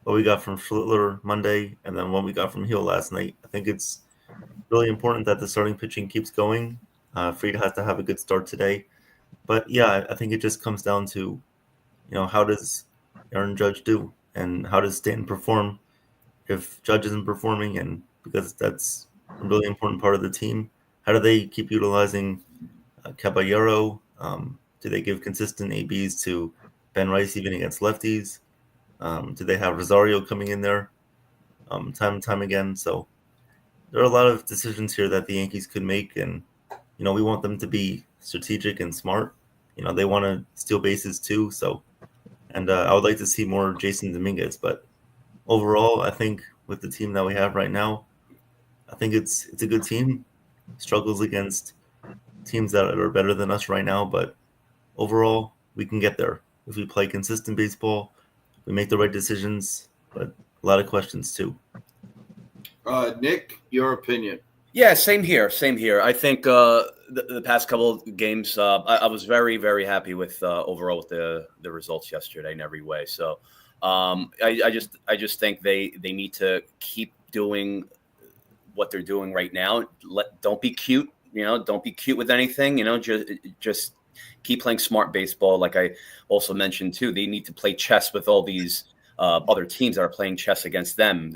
what we got from Schlittler Monday, and then what we got from Hill last night. I think it's really important that the starting pitching keeps going. Fried has to have a good start today. But yeah, I think it just comes down to, how does Aaron Judge do? And how does Stanton perform if Judge isn't performing? And because that's a really important part of the team, how do they keep utilizing Caballero? Do they give consistent ABs to Ben Rice even against lefties? Do they have Rosario coming in there time and time again? So there are a lot of decisions here that the Yankees could make, and we want them to be strategic and smart. They want to steal bases too. So, and I would like to see more Jason Dominguez. But overall, I think with the team that we have right now, I think it's a good team. Struggles against teams that are better than us right now, but overall, we can get there if we play consistent baseball. We make the right decisions, but a lot of questions too. Nick, your opinion? Yeah, same here. I think the past couple of games, I was very, very happy with overall with the results yesterday in every way. So I just think they need to keep doing what they're doing right now. Don't be cute. don't be cute with anything. Just keep playing smart baseball. Like I also mentioned too, they need to play chess with all these other teams that are playing chess against them.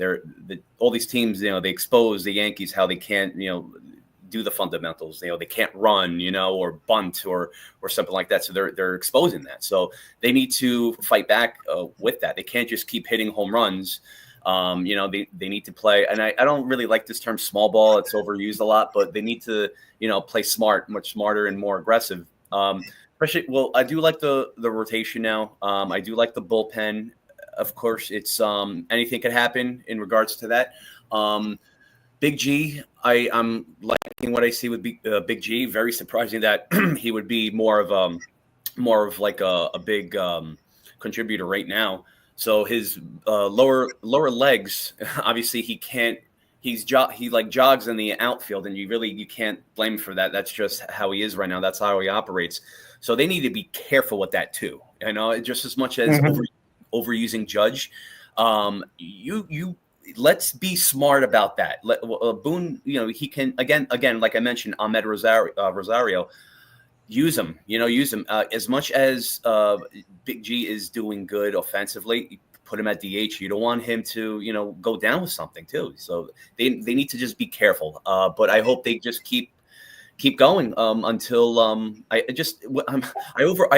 All these teams, they expose the Yankees how they can't, do the fundamentals. They can't run, or bunt or something like that. So they're exposing that. So they need to fight back with that. They can't just keep hitting home runs. They need to play. And I don't really like this term small ball. It's overused a lot, but they need to, play smart, much smarter and more aggressive. Especially, well, I do like the rotation now. I do like the bullpen. Of course, it's anything could happen in regards to that. Big G, I'm liking what I see with Big G. Very surprising that he would be more of like a big contributor right now. So his lower legs, obviously he can't. He jogs in the outfield, and you can't blame him for that. That's just how he is right now. That's how he operates. So they need to be careful with that too. Just as much as overusing Judge. You let's be smart about that. Boone, he can again, like I mentioned, Ahmed Rosario, use him. Use him as much as Big G is doing good offensively. Put him at DH. You don't want him to go down with something too. So they need to just be careful. But I hope they just keep going until I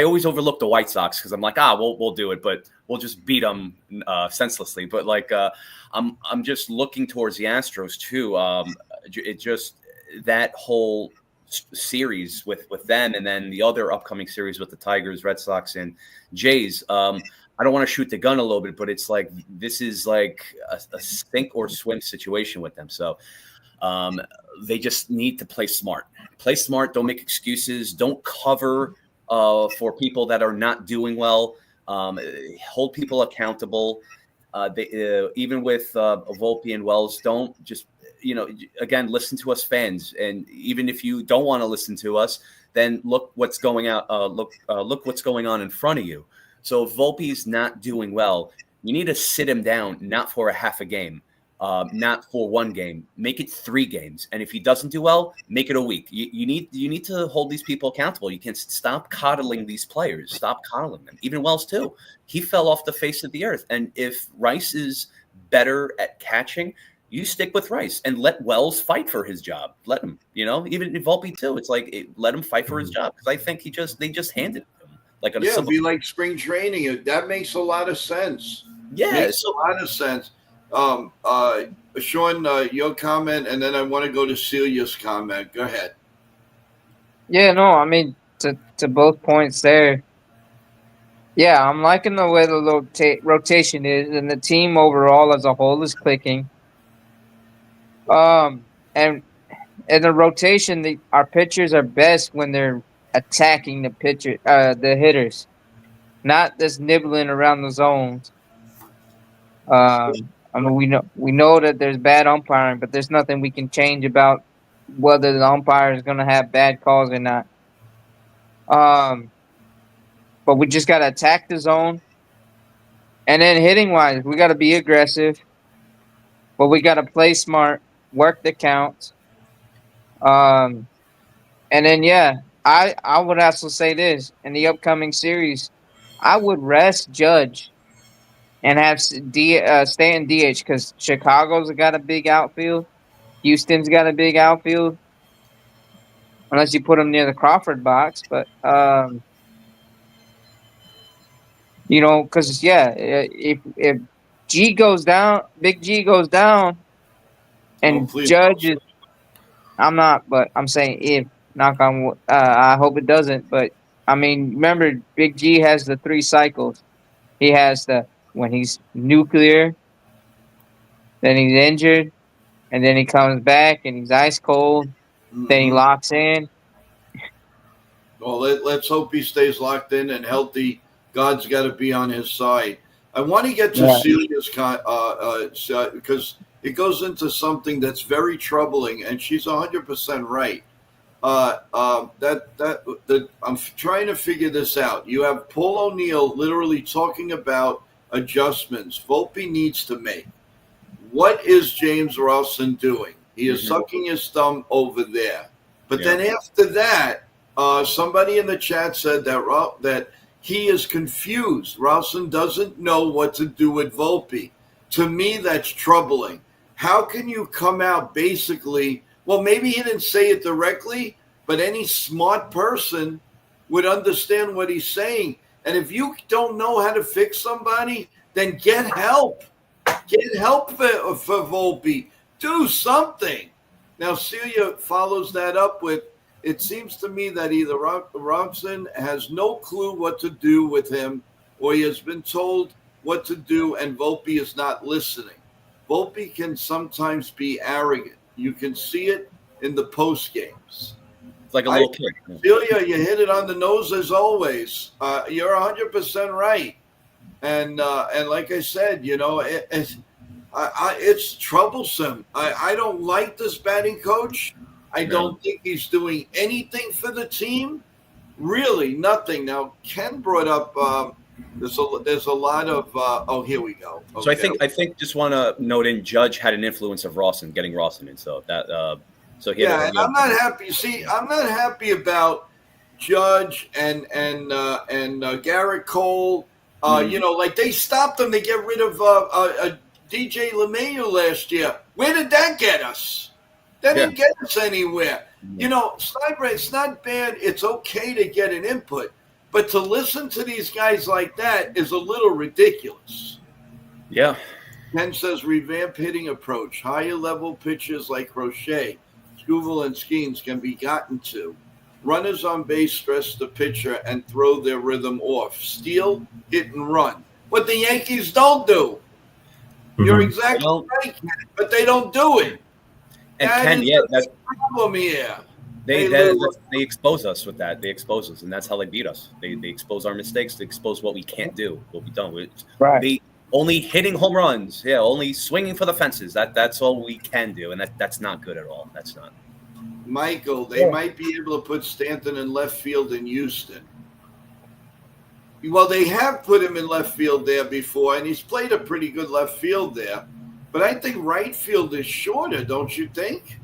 always overlook the White Sox because I'm like, we'll do it, but we'll just beat them senselessly. But I'm just looking towards the Astros too. It just that whole series with them, and then the other upcoming series with the Tigers, Red Sox, and Jays. I don't want to shoot the gun a little bit, but it's like this is like a sink or swim situation with them. So they just need to play smart. Play smart. Don't make excuses. Don't cover for people that are not doing well. Hold people accountable. Even with Volpe and Wells, don't just again listen to us fans. And even if you don't want to listen to us, then look what's going out. Look what's going on in front of you. So if Volpe's not doing well, you need to sit him down, not for a half a game. Not for one game. Make it 3 games, and if he doesn't do well, make it a week. You need to hold these people accountable. You can stop coddling these players. Stop coddling them. Even Wells too. He fell off the face of the earth. And if Rice is better at catching, you stick with Rice and let Wells fight for his job. Let him. Even Volpe too. It's like let him fight for his job because I think they just handed it to him like a it'd be like spring training. That makes a lot of sense. Yeah, makes a lot of sense. Sean, your comment, and then I want to go to Celia's comment. Go ahead. Yeah, no, I mean to both points there. Yeah, I'm liking the way the rotation is, and the team overall as a whole is clicking. And in the rotation, our pitchers are best when they're attacking the hitters, not just nibbling around the zones. I mean, we know that there's bad umpiring, but there's nothing we can change about whether the umpire is going to have bad calls or not. But we just got to attack the zone. And then hitting wise, we got to be aggressive, but we got to play smart, work the counts. And then, I would also say this in the upcoming series, I would rest Judge and have stay in DH because Chicago's got a big outfield. Houston's got a big outfield, unless you put them near the Crawford box. But because if G goes down, Big G goes down, and Judge is, I'm not, but I'm saying if, knock on wood, I hope it doesn't. But I mean, remember, Big G has the 3 cycles. He has when he's nuclear, then he's injured, and then he comes back and he's ice cold. Then he locks in. Well, let's hope he stays locked in and healthy. God's got to be on his side. I want to get to Celia's because it goes into something that's very troubling, and she's 100% right. I'm trying to figure this out. You have Paul O'Neill literally talking about adjustments Volpe needs to make. What is James Ralston doing? He is sucking his thumb over there. But then after that, somebody in the chat said that he is confused. Ralston doesn't know what to do with Volpe. To me, that's troubling. How can you come out basically? Well, maybe he didn't say it directly, but any smart person would understand what he's saying. And if you don't know how to fix somebody, then get help. Get help for Volpe. Do something. Now, Celia follows that up with, it seems to me that either Robson has no clue what to do with him, or he has been told what to do, and Volpe is not listening. Volpe can sometimes be arrogant. You can see it in the post games. It's like a little kid. Celia, you hit it on the nose as always. You're 100% right. And like I said, it's troublesome. I don't like this batting coach. I don't think he's doing anything for the team. Really, nothing. Now, Ken brought up there's a lot of here we go. Okay. So I think just want to note in Judge had an influence of Rawson, getting Rawson in. So that and I'm not happy. See, I'm not happy about Judge and Garrett Cole. Like they stopped them to get rid of DJ LeMahieu last year. Where did that get us? That didn't get us anywhere. Sniper, it's not bad. It's okay to get an input. But to listen to these guys like that is a little ridiculous. Yeah. Ken says revamp hitting approach. Higher level pitches like Crochet, Scoovel, and Skeens can be gotten to. Runners on base stress the pitcher and throw their rhythm off. Steal, hit, and run. What the Yankees don't do. Mm-hmm. You're exactly right, Ken, but they don't do it. And that Ken, that's the problem here. They expose us with that. They expose us, and that's how they beat us. They expose our mistakes. They expose what we can't do, what we don't. Right. They only hitting home runs. Yeah, only swinging for the fences. That's all we can do, and that's not good at all. That's not. Michael, they might be able to put Stanton in left field in Houston. Well, they have put him in left field there before, and he's played a pretty good left field there. But I think right field is shorter, don't you think?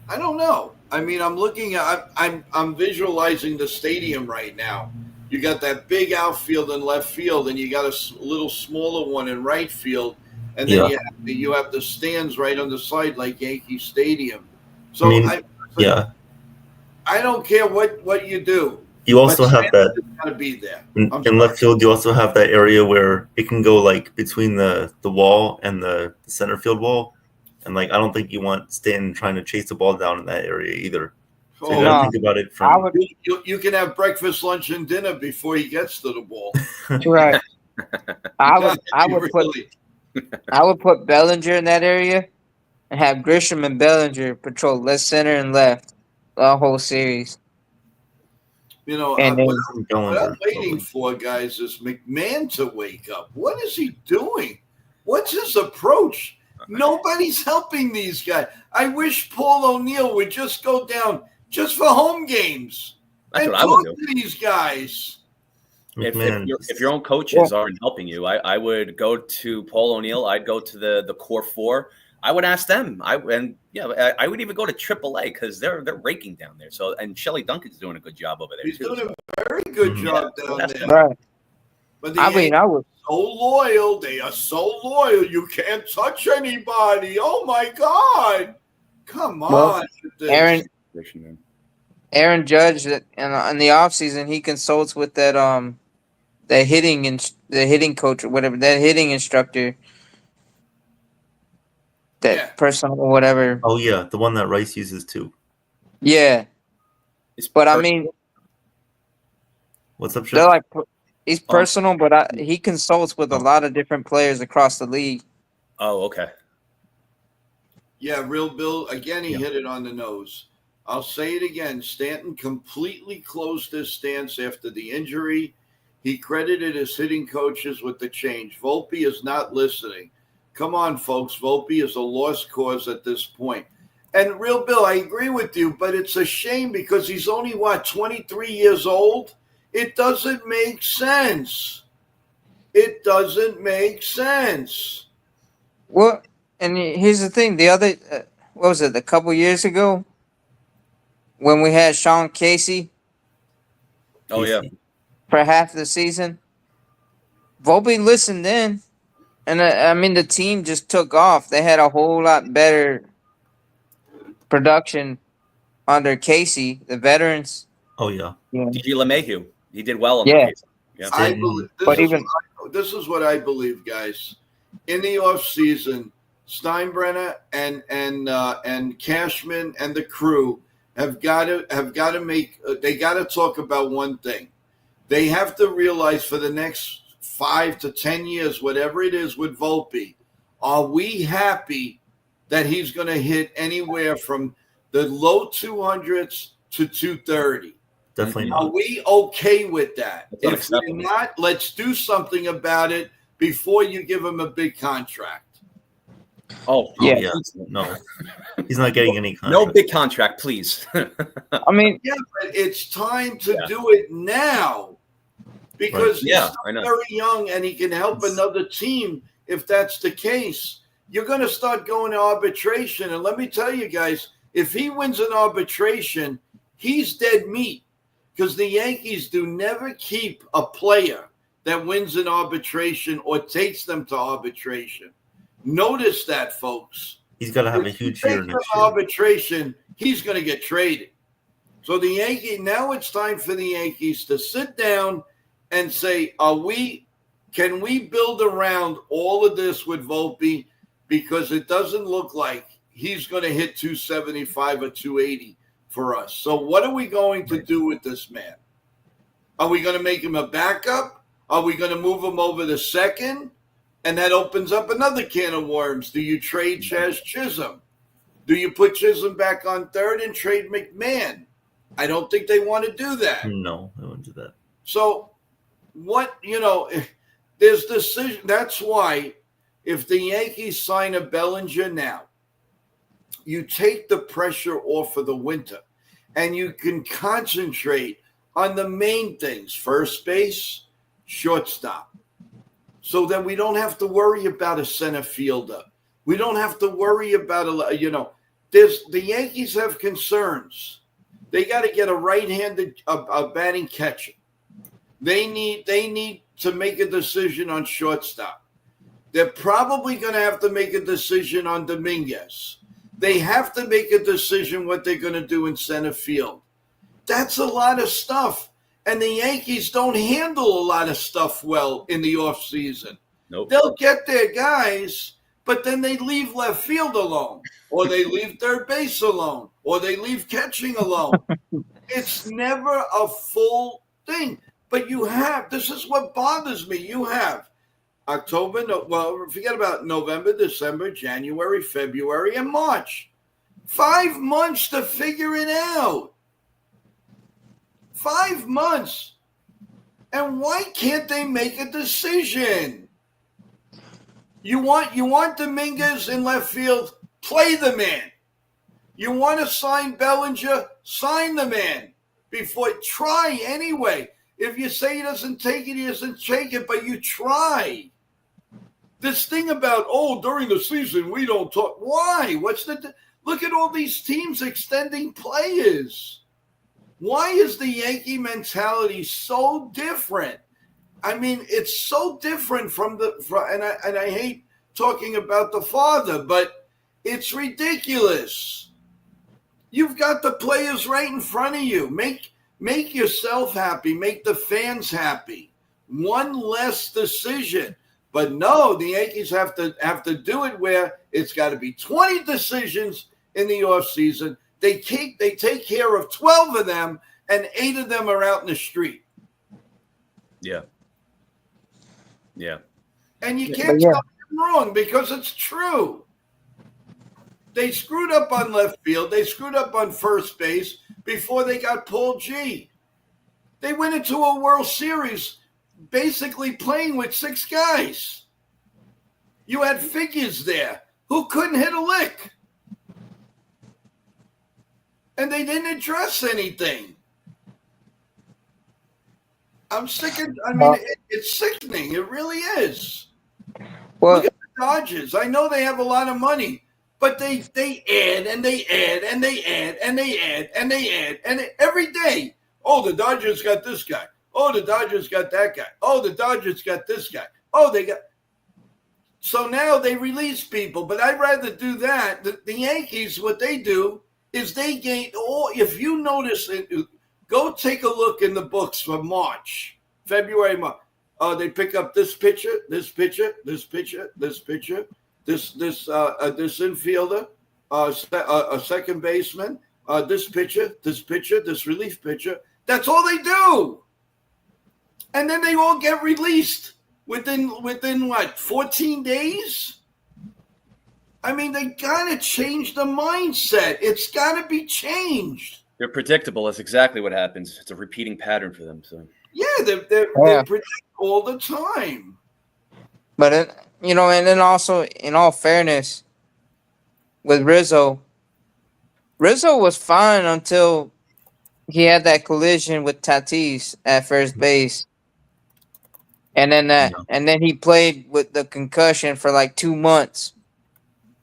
I don't know. I mean, I'm looking at, I'm visualizing the stadium right now. You got that big outfield in left field, and you got a little smaller one in right field, and then you have the stands right on the side like Yankee Stadium. So I don't care what you do. You also have that got to be there. In left field. You also have that area where it can go like between the wall and the center field wall, and like I don't think you want Stanton trying to chase the ball down in that area either. So you gotta think about it from. You can have breakfast, lunch, and dinner before he gets to the ball. Right. I would put Bellinger in that area, and have Grisham and Bellinger patrol left, center, and left the whole series. What I'm waiting for, guys, is McMahon to wake up. What is he doing? What's his approach? Nobody's helping these guys. I wish Paul O'Neill would just go down just for home games and talk to these guys. If your own coaches aren't helping you, I would go to Paul O'Neill. I'd go to the core four. I would ask them. I would even go to AAA because they're raking down there. So and Shelley Duncan's doing a good job over there. He's doing a very good job down there. Right. But I was so loyal. They are so loyal. You can't touch anybody. Oh my God! Come on, Aaron Judge. In the offseason, he consults with that the hitting coach or whatever, that hitting instructor. That person or whatever. Oh yeah, the one that Rice uses too. Yeah, but I mean, what's up, they're like he's personal, but he consults with a lot of different players across the league. Oh, okay. Yeah, Real Bill again. He hit it on the nose. I'll say it again. Stanton completely closed his stance after the injury. He credited his hitting coaches with the change. Volpe is not listening. Come on, folks. Volpe is a lost cause at this point. And Real Bill, I agree with you, but it's a shame because he's only, 23 years old? It doesn't make sense. It doesn't make sense. Well, and here's the thing. The other, a couple years ago, when we had Sean Casey Oh yeah. Casey. for half the season, Volpe listened in, and I mean the team just took off. They had a whole lot better production under Casey, the veterans. Oh yeah. Yeah, DJ LeMahieu, he did well under yeah. Casey. Yeah. I Stanton. believe But even this is what I believe, guys. In the off season, Steinbrenner and Cashman and the crew have got to make. They got to talk about one thing. They have to realize for the next 5 to 10 years, whatever it is with Volpe, are we happy that he's going to hit anywhere from the low 200s to 230? Definitely Are not. we okay with that? That's If unacceptable. we're not, let's do something about it before you give him a big contract. Oh Yeah. Yeah. No. He's not getting any No contract. big contract, please. I mean, Yeah, but it's time to Yeah. do it now because Yeah, he's I know. very young and he can help another team if that's the case. You're going to start going to arbitration. And let me tell you guys, if he wins an arbitration, he's dead meat because the Yankees do never keep a player that wins an arbitration or takes them to arbitration. Notice that, folks. He's got to have a If he huge year takes next an year. arbitration, he's going to get traded. So the Yankees, now it's time for the Yankees to sit down and say, can we build around all of this with Volpe? Because it doesn't look like he's going to hit 275 or 280 for us. So what are we going to do with this man? Are we going to make him a backup? Are we going to move him over to second? And that opens up another can of worms. Do you trade Chaz Chisholm? Do you put Chisholm back on third and trade McMahon? I don't think they want to do that. No, I wouldn't do that. So there's decision. That's why if the Yankees sign a Bellinger now, you take the pressure off for the winter and you can concentrate on the main things, first base, shortstop. So that we don't have to worry about a center fielder. We don't have to worry about the Yankees have concerns. They got to get a right-handed batting catcher. They need to make a decision on shortstop. They're probably going to have to make a decision on Dominguez. They have to make a decision what they're going to do in center field. That's a lot of stuff. And the Yankees don't handle a lot of stuff well in the offseason. Nope. They'll get their guys, but then they leave left field alone, or they leave third base alone, or they leave catching alone. It's never a full thing. But this is what bothers me. You have forget about November, December, January, February, and March. 5 months to figure it out. 5 months. And why can't they make a decision? You want Dominguez in left field, play the man. You want to sign Bellinger, sign the man. Try anyway. If you say he doesn't take it, he doesn't take it, but you try. This thing about, during the season, we don't talk. Why? Look at all these teams extending players. Why is the Yankee mentality so different? I mean, it's so different and I hate talking about the father, but it's ridiculous. You've got the players right in front of you. Make yourself happy. Make the fans happy. One less decision. But no, the Yankees have to do it where it's got to be 20 decisions in the offseason. They take care of 12 of them, and 8 of them are out in the street. Yeah. Yeah. And you can't tell them wrong because it's true. They screwed up on left field. They screwed up on first base before they got Paul G. They went into a World Series basically playing with 6 guys. You had figures there who couldn't hit a lick. And they didn't address anything. I'm sick of, it's sickening. It really is. well, Look at the Dodgers. I know they have a lot of money, But they add and they add and they add and they add and they add and every day. Oh, the Dodgers got this guy. Oh, the Dodgers got that guy. Oh, the Dodgers got this guy. Oh, they got. So now they release people, but I'd rather do that. The Yankees, what they do is they gain. Oh, if you notice it, go take a look in the books for March, February, March. They pick up this pitcher, this pitcher, this pitcher, this pitcher, this infielder, a second baseman, this pitcher, this relief pitcher. That's all they do, and then they all get released within what, 14 days? I mean, they gotta change the mindset. It's gotta be changed. They're predictable. That's exactly what happens. It's a repeating pattern for them. So Yeah, they predict all the time. But and then also, in all fairness, with Rizzo was fine until he had that collision with Tatis at first base, and then he played with the concussion for like 2 months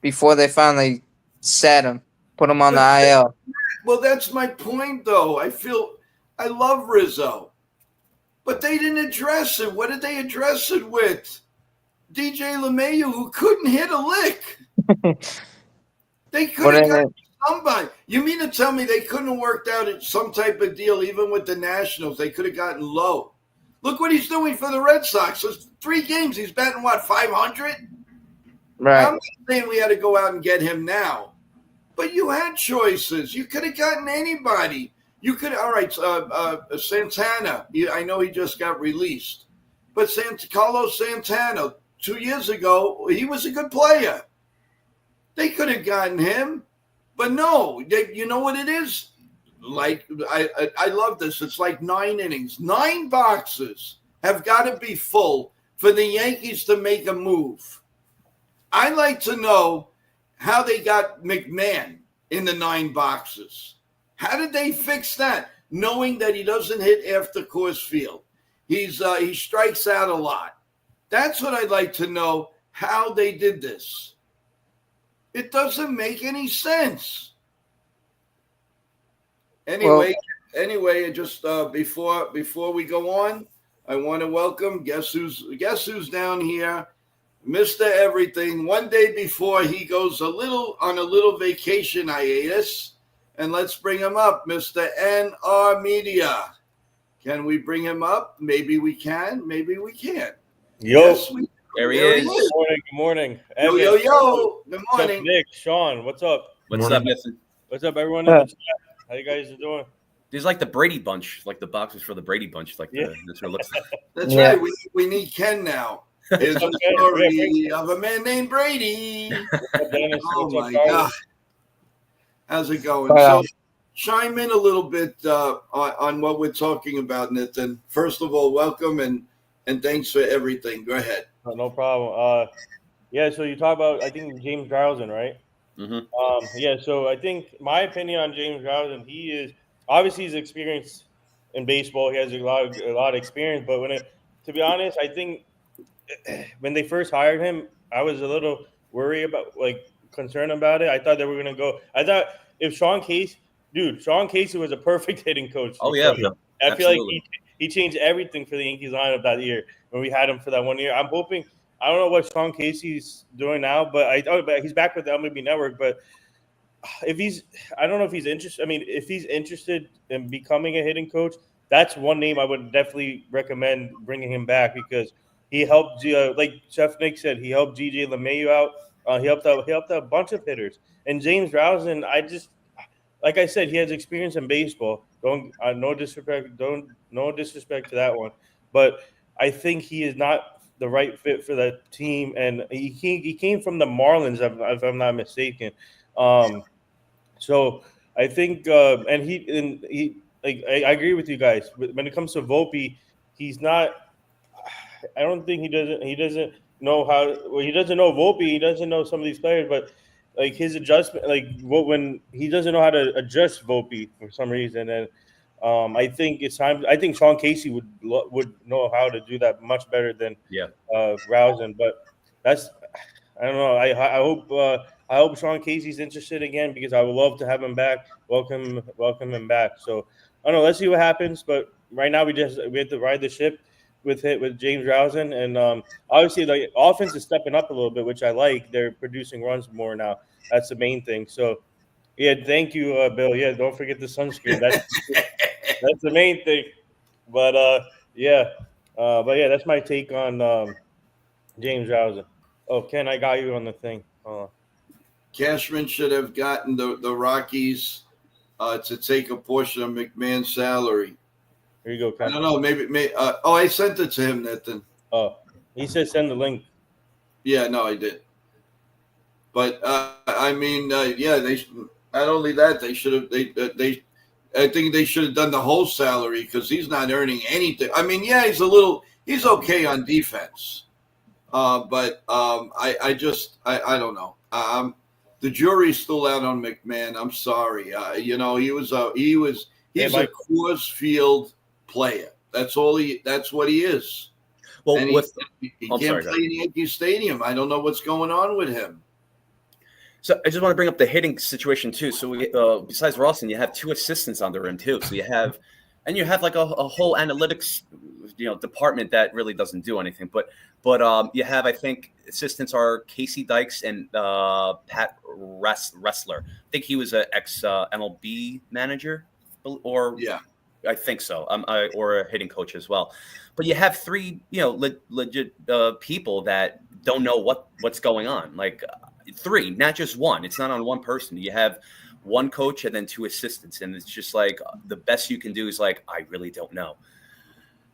before they finally sat him, put him on the IL. Well, that's my point, though. I love Rizzo, but they didn't address it. What did they address it with? DJ LeMahieu, who couldn't hit a lick. They could have got somebody. You mean to tell me they couldn't have worked out some type of deal, even with the Nationals? They could have gotten low. Look what he's doing for the Red Sox. It's 3 games. He's batting, what, 500? Right. I'm not saying we had to go out and get him now. But you had choices. You could have gotten anybody. You could, all right, Santana. I know he just got released. But Carlos Santana, 2 years ago, he was a good player. They could have gotten him. But no, you know what it is? Like, I love this. It's like 9 innings. 9 boxes have got to be full for the Yankees to make a move. I'd like to know how they got McMahon in the 9 boxes. How did they fix that? Knowing that he doesn't hit after Coors Field. He strikes out a lot. That's what I'd like to know, how they did this. It doesn't make any sense. Anyway, just before we go on, I want to welcome guess who's down here. Mr. Everything. One day before he goes on a little vacation hiatus, and let's bring him up, Mr. NR Media. Can we bring him up? Maybe we can. Maybe we can't. Yo, there he is. Good morning. Evan, yo. Good morning, Nick, Sean. What's up? What's up, Nathan? What's up, everyone in the chat? How you guys doing? These like the Brady Bunch, like the boxes for the Brady Bunch. That's what it looks like. That's right. We need Ken now. Here's the story of a man named Brady. Oh, my God. How's it going? So chime in a little bit on what we're talking about, Nathan. First of all, welcome and thanks for everything. Go ahead. No problem. So you talk about, I think, James Drowsen, right? Mm-hmm. So I think my opinion on James Drowsen, he is obviously he's experienced in baseball. He has a lot of experience, but to be honest, I think when they first hired him, I was a little worried about, concerned about it. I thought they were going to go. I thought if Sean Casey was a perfect hitting coach. Oh, yeah. I feel like he changed everything for the Yankees lineup that year when we had him for that 1 year. I'm hoping, I don't know what Sean Casey's doing now, but he's back with the MLB Network. But I don't know if he's interested. I mean, if he's interested in becoming a hitting coach, that's one name I would definitely recommend bringing him back, because he helped, like Chef Nick said, he helped DJ LeMahieu out. He helped out a bunch of hitters. And James Drowsen, like I said, he has experience in baseball. No disrespect to that one, but I think he is not the right fit for that team. And he came from the Marlins, if I'm not mistaken. So I think, I agree with you guys. When it comes to Volpe, he's not. I don't think he doesn't know how. Well, he doesn't know Volpe. He doesn't know some of these players, but his adjustment, when he doesn't know how to adjust Volpe for some reason, and I think it's time. I think Sean Casey would know how to do that much better than Drowsen. But that's, I don't know. I I hope Sean Casey's interested again because I would love to have him back. Welcome him back. So I don't know. Let's see what happens. But right now we have to ride the ship with James Rosen, and obviously the offense is stepping up a little bit, which I like. They're producing runs more now. That's the main thing. So yeah, thank you, Bill. Yeah, don't forget the sunscreen. That's the main thing. But yeah, that's my take on James Rosen. Oh, Ken, I got you on the thing. Cashman should have gotten the Rockies to take a portion of McMahon's salary. Here you go, Ken. I don't know. Maybe I sent it to him, Nathan. Oh, he said send the link. Yeah, no, I did. But I mean, yeah, they not only that they should have they I think they should have done the whole salary because he's not earning anything. I mean, yeah, he's okay on defense, but I don't know. The jury's still out on McMahon. I'm sorry. He's a Coors Field player. That's what he is. Well, and he can't play in Yankee Stadium. I don't know what's going on with him. So I just want to bring up the hitting situation too. So we, besides Rawson, you have 2 assistants on the rim too. So you have like a whole analytics, department that really doesn't do anything. But you have, I think, assistants are Casey Dykes and Pat Wrestler. I think he was an ex MLB manager, or yeah, I think so. Or a hitting coach as well. But you have 3, legit people that don't know what's going on. Like 3, not just 1. It's not on one person. You have 1 coach and then 2 assistants, and it's just like the best you can do is like, I really don't know.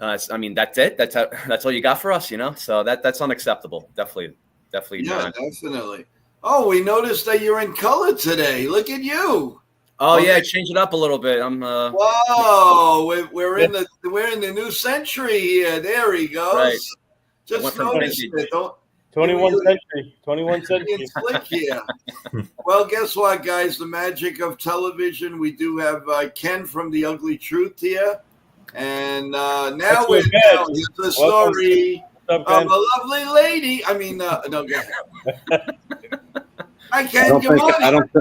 I mean, that's it. That's all you got for us, So that's unacceptable. Definitely. Yeah, definitely. Oh, we noticed that you're in color today. Look at you. Oh yeah, change it up a little bit. Whoa, we're in the new century here. There he goes. Right. Just noticed it. 21 century. Slick here. Well, guess what, guys? The magic of television. We do have Ken from The Ugly Truth here. And now here's the story of a lovely lady. I mean, no, go ahead. Hi, Ken.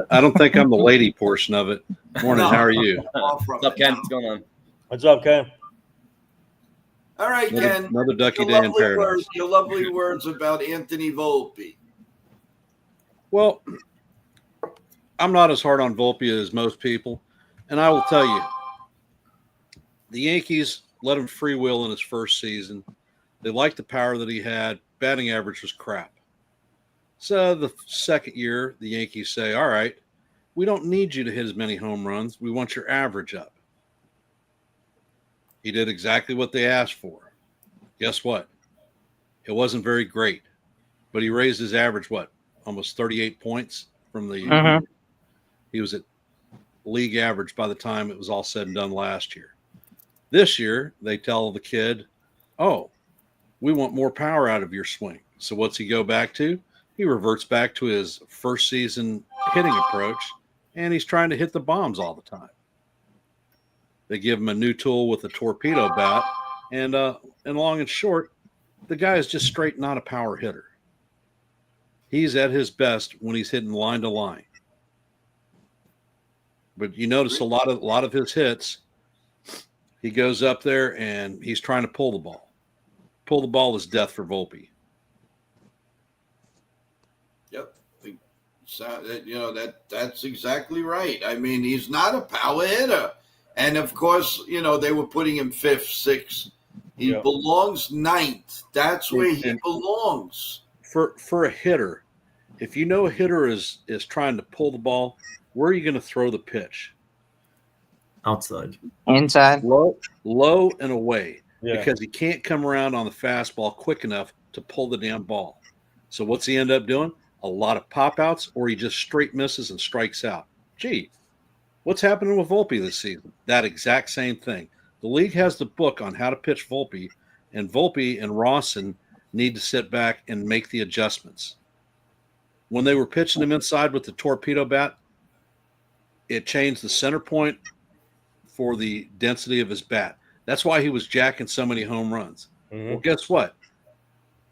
I don't think I'm the lady portion of it. Morning. No. How are you? What's up, Ken? What's going on? What's up, Ken? All right, Ken. Another ducky day in paradise. Your lovely words about Anthony Volpe. Well, I'm not as hard on Volpe as most people, and I will tell you, the Yankees let him free will in his first season. They liked the power that he had. Batting average was crap. So the second year, the Yankees say, all right, we don't need you to hit as many home runs. We want your average up. He did exactly what they asked for. Guess what? It wasn't very great, but he raised his average, almost 38 points from the he was at league average by the time it was all said and done last year. This year, they tell the kid, oh, we want more power out of your swing. So what's he go back to? He reverts back to his first season hitting approach, and he's trying to hit the bombs all the time. They give him a new tool with a torpedo bat, and long and short, the guy is just straight not a power hitter. He's at his best when he's hitting line to line. But you notice a lot of his hits, he goes up there and he's trying to pull the ball. Pull the ball is death for Volpe. Yep. So, that's exactly right. I mean, he's not a power hitter. And, of course, they were putting him 5th, 6th. He belongs 9th. That's where he belongs. For a hitter, if you know a hitter is trying to pull the ball, where are you going to throw the pitch? Outside. Inside. Low and away. Yeah. Because he can't come around on the fastball quick enough to pull the damn ball. So what's he end up doing? A lot of pop-outs, or he just straight misses and strikes out. Gee, what's happening with Volpe this season? That exact same thing. The league has the book on how to pitch Volpe, and Volpe and Rawson need to sit back and make the adjustments. When they were pitching him inside with the torpedo bat, it changed the center point for the density of his bat. That's why he was jacking so many home runs. Mm-hmm. Well, guess what?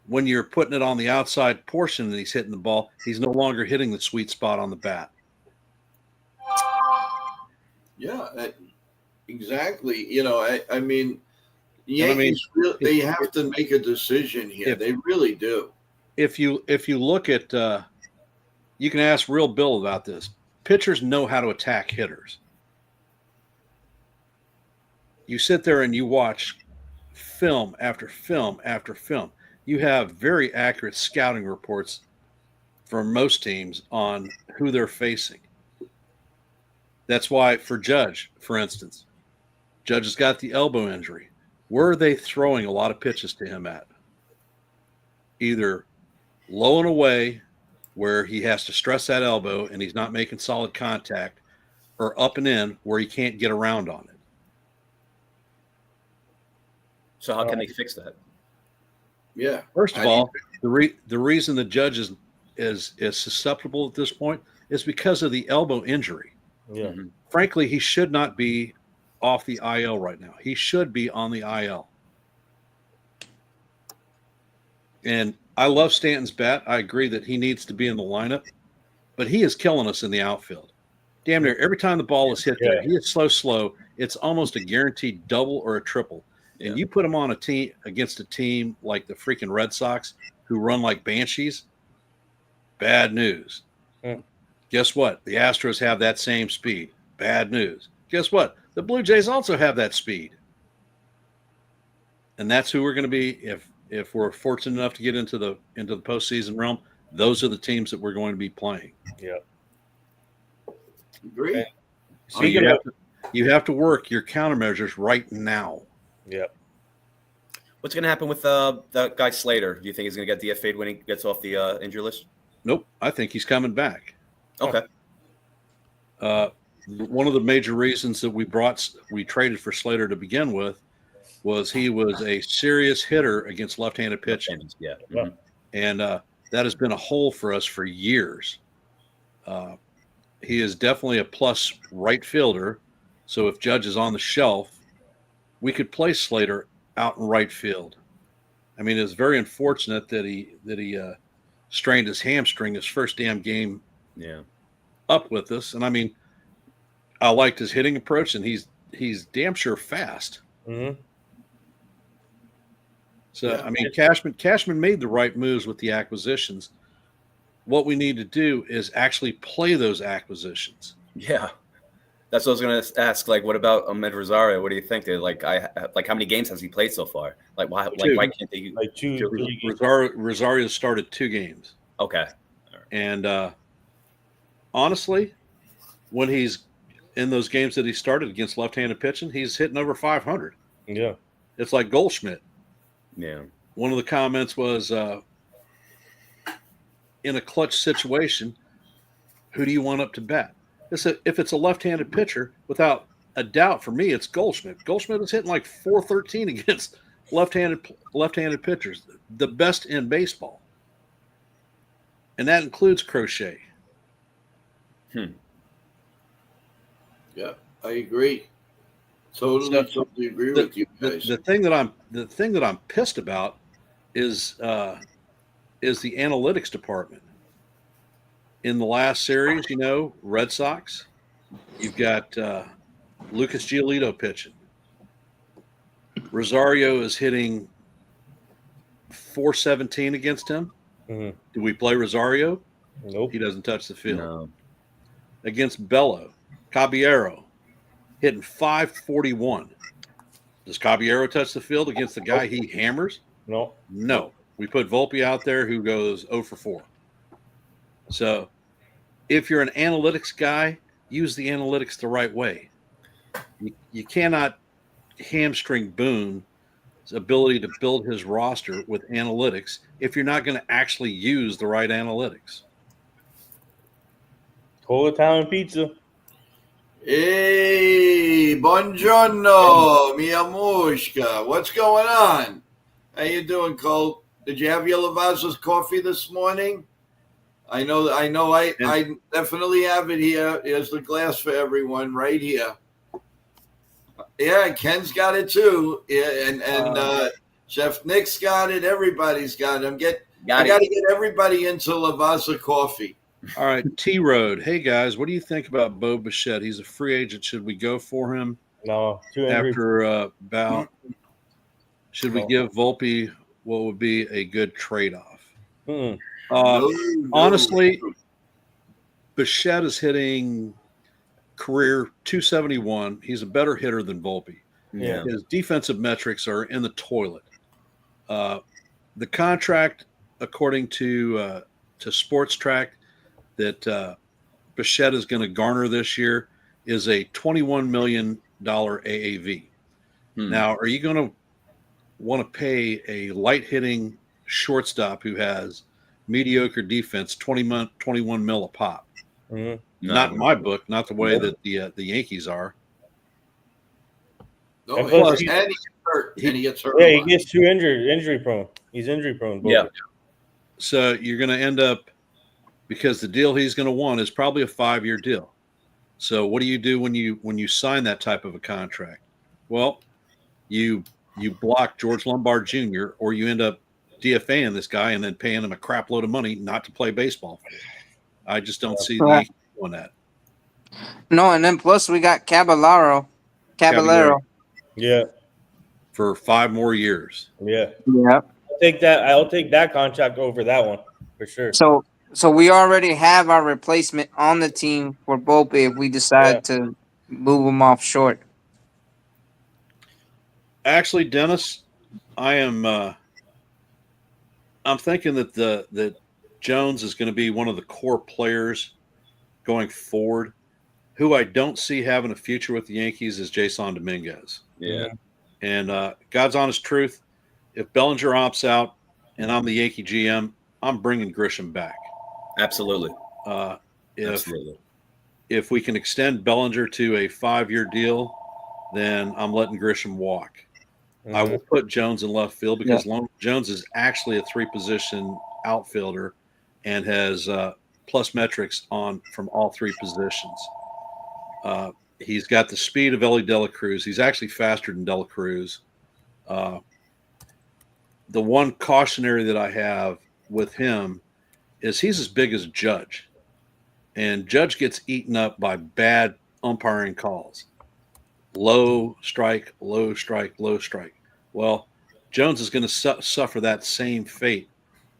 when you're putting it on the outside portion and he's hitting the ball, he's no longer hitting the sweet spot on the bat. Yeah, exactly. You know, I mean, Yankees, they have to make a decision here. They really do. If you look at, you can ask Real Bill about this. Pitchers know how to attack hitters. You sit there and you watch film after film after film. You have very accurate scouting reports from most teams on who they're facing. That's why for Judge, for instance, Judge has got the elbow injury. Where are they throwing a lot of pitches to him at? Either low and away, where he has to stress that elbow and he's not making solid contact, or up and in, where he can't get around on it. So how can they fix that? Yeah. First of all, the reason the Judge is susceptible at this point is because of the elbow injury. Yeah. Mhm. Frankly, he should not be off the IL right now. He should be on the IL. And I love Stanton's bat. I agree that he needs to be in the lineup, but he is killing us in the outfield. Damn near every time the ball is hit there, he is slow. It's almost a guaranteed double or a triple. And you put him on a team against a team like the freaking Red Sox who run like banshees, bad news. Guess what? The Astros have that same speed. Bad news. Guess what? The Blue Jays also have that speed. And that's who we're going to be if we're fortunate enough to get into the postseason realm. Those are the teams that we're going to be playing. Yeah. Agree. So you have to work your countermeasures right now. Yeah. What's going to happen with the guy Slater? Do you think he's going to get DFA'd when he gets off the injury list? Nope. I think he's coming back. Okay. One of the major reasons that we traded for Slater to begin with was he was a serious hitter against left-handed pitching. Yeah. Mm-hmm. And that has been a hole for us for years. He is definitely a plus right fielder. So if Judge is on the shelf, we could play Slater out in right field. I mean, it's very unfortunate that he strained his hamstring his first damn game up with us. And I mean, I liked his hitting approach, and he's damn sure fast. Mm-hmm. So, I mean, Cashman made the right moves with the acquisitions. What we need to do is actually play those acquisitions. Yeah. That's what I was going to ask. Like, what about Ahmed Rosario? What do you think? How many games has he played so far? Like, why can't they? Like two. Rosario started 2 games. Okay. Right. And honestly, when he's in those games that he started against left-handed pitching, he's hitting over 500. Yeah. It's like Goldschmidt. Yeah. One of the comments was, in a clutch situation, who do you want up to bat? If it's a left-handed pitcher, without a doubt, for me, it's Goldschmidt. Goldschmidt is hitting like 413 against left-handed pitchers, the best in baseball, and that includes Crochet. Yeah, I agree. Totally agree with you guys. The thing that I'm pissed about is the analytics department. In the last series, Red Sox, you've got Lucas Giolito pitching. Rosario is hitting 417 against him. Mm-hmm. Do we play Rosario? Nope. He doesn't touch the field. No. Against Bello, Caballero hitting 541. Does Caballero touch the field against the guy he hammers? No. No. We put Volpe out there who goes 0 for 4. So if you're an analytics guy, use the analytics the right way. You cannot hamstring Boone's ability to build his roster with analytics if you're not going to actually use the right analytics. Whole Italian pizza. Hey, buongiorno, mia mushka. What's going on? How you doing, Cole? Did you have your Lavazza's coffee this morning? I know. I definitely have it here. Here's the glass for everyone right here. Yeah, Ken's got it too. Yeah, and Chef Nick's got it. Everybody's got it. I got to get everybody into Lavazza coffee. All right, T Road. Hey guys, what do you think about Bo Bichette? He's a free agent. Should we go for him? No, too injury. After bout? Should we give Volpe what would be a good trade-off? Mm-mm. Honestly, Bichette is hitting career 271. He's a better hitter than Volpe. Yeah. His defensive metrics are in the toilet. The contract, according to Sports Track, that Bichette is going to garner this year is a $21 million AAV. Now, are you going to want to pay a light-hitting shortstop who has mediocre defense 21 mil a pop? Mm-hmm. Not in my book, not the way that the Yankees are. No, And and plus he gets hurt. And he gets hurt. Yeah, a he lot. gets too injury prone. He's injury prone. Both. Yeah. So you're going to end up, because the deal he's going to want is probably a 5-year deal. So what do you do when you sign that type of a contract? Well, you block George Lombard Jr., or you end up DFAing this guy and then paying him a crap load of money not to play baseball. I just don't see the Yankees doing that. No, and then plus we got Caballero. Yeah. For 5 more years. Yeah. Yeah. I'll take that contract over that one for sure. So we already have our replacement on the team for Volpe if we decide to move him off short. Actually, Dennis, I'm thinking that Jones is going to be one of the core players going forward. Who I don't see having a future with the Yankees is Jason Dominguez. Yeah. And God's honest truth, if Bellinger opts out and I'm the Yankee GM, I'm bringing Grisham back. Absolutely. Absolutely. If we can extend Bellinger to a 5-year deal, then I'm letting Grisham walk. I will put Jones in left field because Jones is actually a 3-position outfielder and has plus metrics from all 3 positions. He's got the speed of Ellie De La Cruz. He's actually faster than De La Cruz. The one cautionary that I have with him is he's as big as Judge. And Judge gets eaten up by bad umpiring calls. Low strike, low strike, low strike. Well, Jones is going to suffer that same fate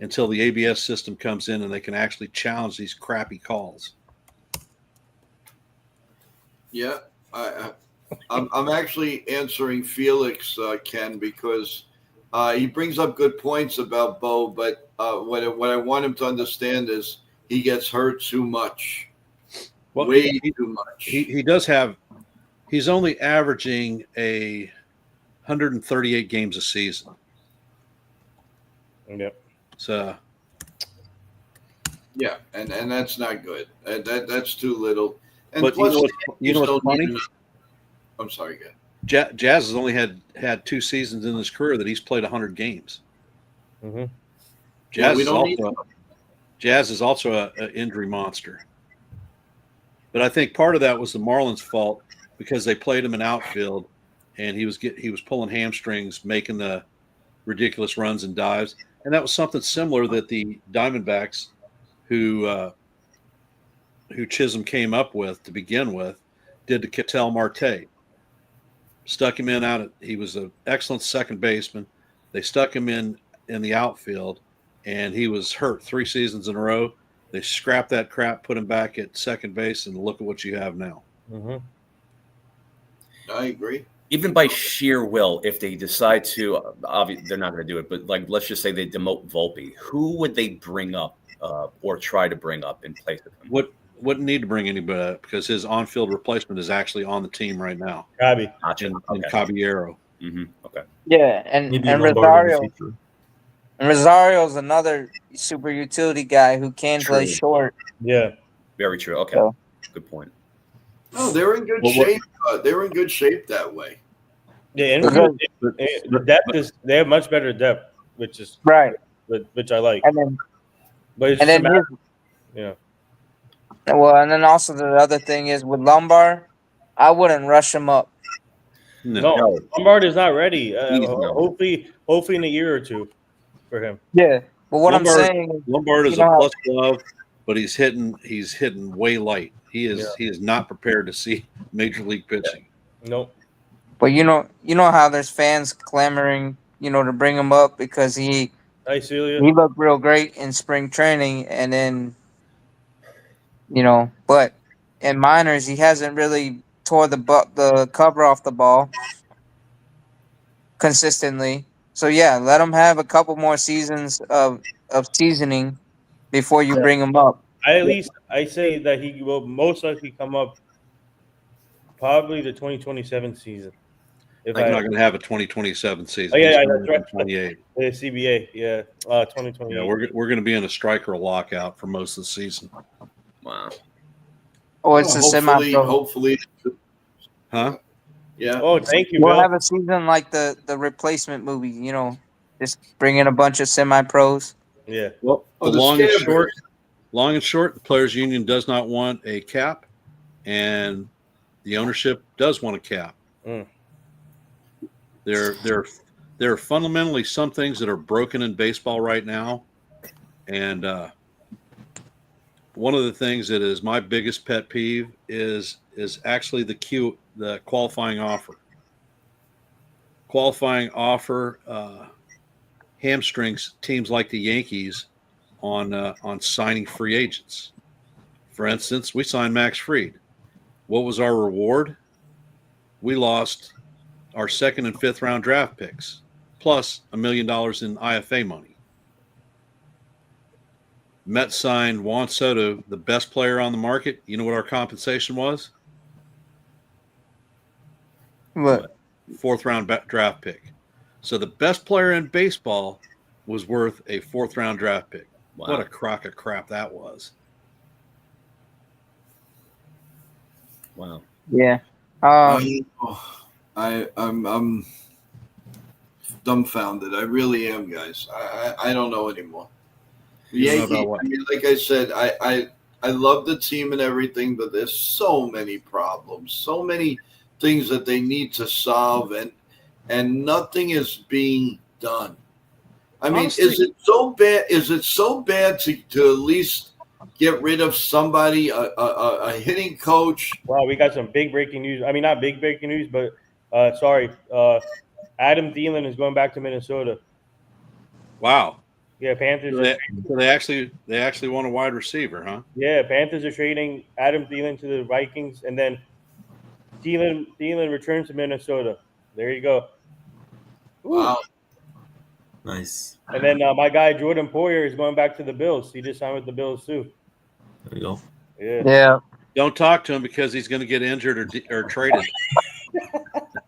until the ABS system comes in and they can actually challenge these crappy calls. Yeah, I'm actually answering Felix, Ken, because he brings up good points about Bo, but what I want him to understand is he gets hurt too much. Well, way too much. He does have – he's only averaging 138 games a season. Yep. So – yeah, and that's not good. That's too little. And but plus, you know what's funny? I'm sorry, again. Jazz has only had 2 seasons in his career that he's played 100 games. Mm-hmm. Jazz is also an injury monster. But I think part of that was the Marlins' fault because they played him in outfield, and he was pulling hamstrings, making the ridiculous runs and dives, and that was something similar that the Diamondbacks, who Chisholm came up with to begin with, did to Ketel Marte. Stuck him in he was an excellent second baseman. They stuck him in the outfield, and he was hurt 3 seasons in a row. They scrapped that crap, put him back at second base, and look at what you have now. Mm-hmm. I agree. Even by sheer will, if they decide to, obviously they're not going to do it, but like let's just say they demote Volpe, who would they bring up or try to bring up in place of him? Wouldn't need to bring anybody up because his on-field replacement is actually on the team right now. Cabby. Gotcha. In Caballero. Mm-hmm. Okay. Yeah, and Rosario. And Rosario's another super utility guy who can play short. Yeah. Very true. Okay. So. Good point. No, they're in good shape. They're in good shape that way. Yeah, the depth is they have much better depth, which is right. Which I like. And then, yeah. Well, and then also the other thing is with Lombard, I wouldn't rush him up. No. No. Lombard is not ready. No. Hopefully in a year or two for him. Yeah, but what Lombard, I'm saying is, Lombard is you a know how- plus glove, but he's hitting way light. He is not prepared to see major league pitching. Nope. but you know how there's fans clamoring, to bring him up because he Celia. looked real great in spring training, and then but in minors he hasn't really tore the cover off the ball consistently. So yeah, let him have a couple more seasons of seasoning before you bring him up. I say that he will most likely come up probably the 2027 season. If He's I not going to have a 2027 season. Oh yeah, He's that's right. 28. The CBA, 2028. Yeah, we're going to be in a striker lockout for most of the season. Wow. Oh, it's a semi. Hopefully. Huh? Yeah. Oh, thank you, We'll Bill. have a season like the replacement movie. Just bring in a bunch of semi pros. Yeah. Well, Oh, the the long and short, the players' union does not want a cap, and the ownership does want a cap. Mm. There are fundamentally some things that are broken in baseball right now, and one of the things that is my biggest pet peeve is actually the qualifying offer. Qualifying offer hamstrings teams like the Yankees on signing free agents. For instance, we signed Max Fried. What was our reward? We lost our second and fifth round draft picks, plus $1 million in IFA money. Mets signed Juan Soto, the best player on the market. You know what our compensation was? What? Fourth round draft pick. So the best player in baseball was worth a fourth round draft pick. Wow. What a crock of crap that was. Wow. Yeah. I'm dumbfounded. I really am, guys. I don't know anymore. You don't know Yankee, about what? I mean, like I said, I love the team and everything, but there's so many problems, so many things that they need to solve, and nothing is being done. I mean, Honestly, is it so bad? Is it so bad to at least get rid of somebody, a hitting coach? Wow, we got some big breaking news. I mean, not big breaking news, but sorry. Adam Thielen is going back to Minnesota. Wow. Yeah, Panthers. So they actually want a wide receiver, huh? Yeah, Panthers are trading Adam Thielen to the Vikings, and then Thielen returns to Minnesota. There you go. Wow. Nice. And then my guy Jordan Poyer is going back to the Bills. He just signed with the Bills too. There you go. Yeah. Yeah. Don't talk to him because he's going to get injured or traded.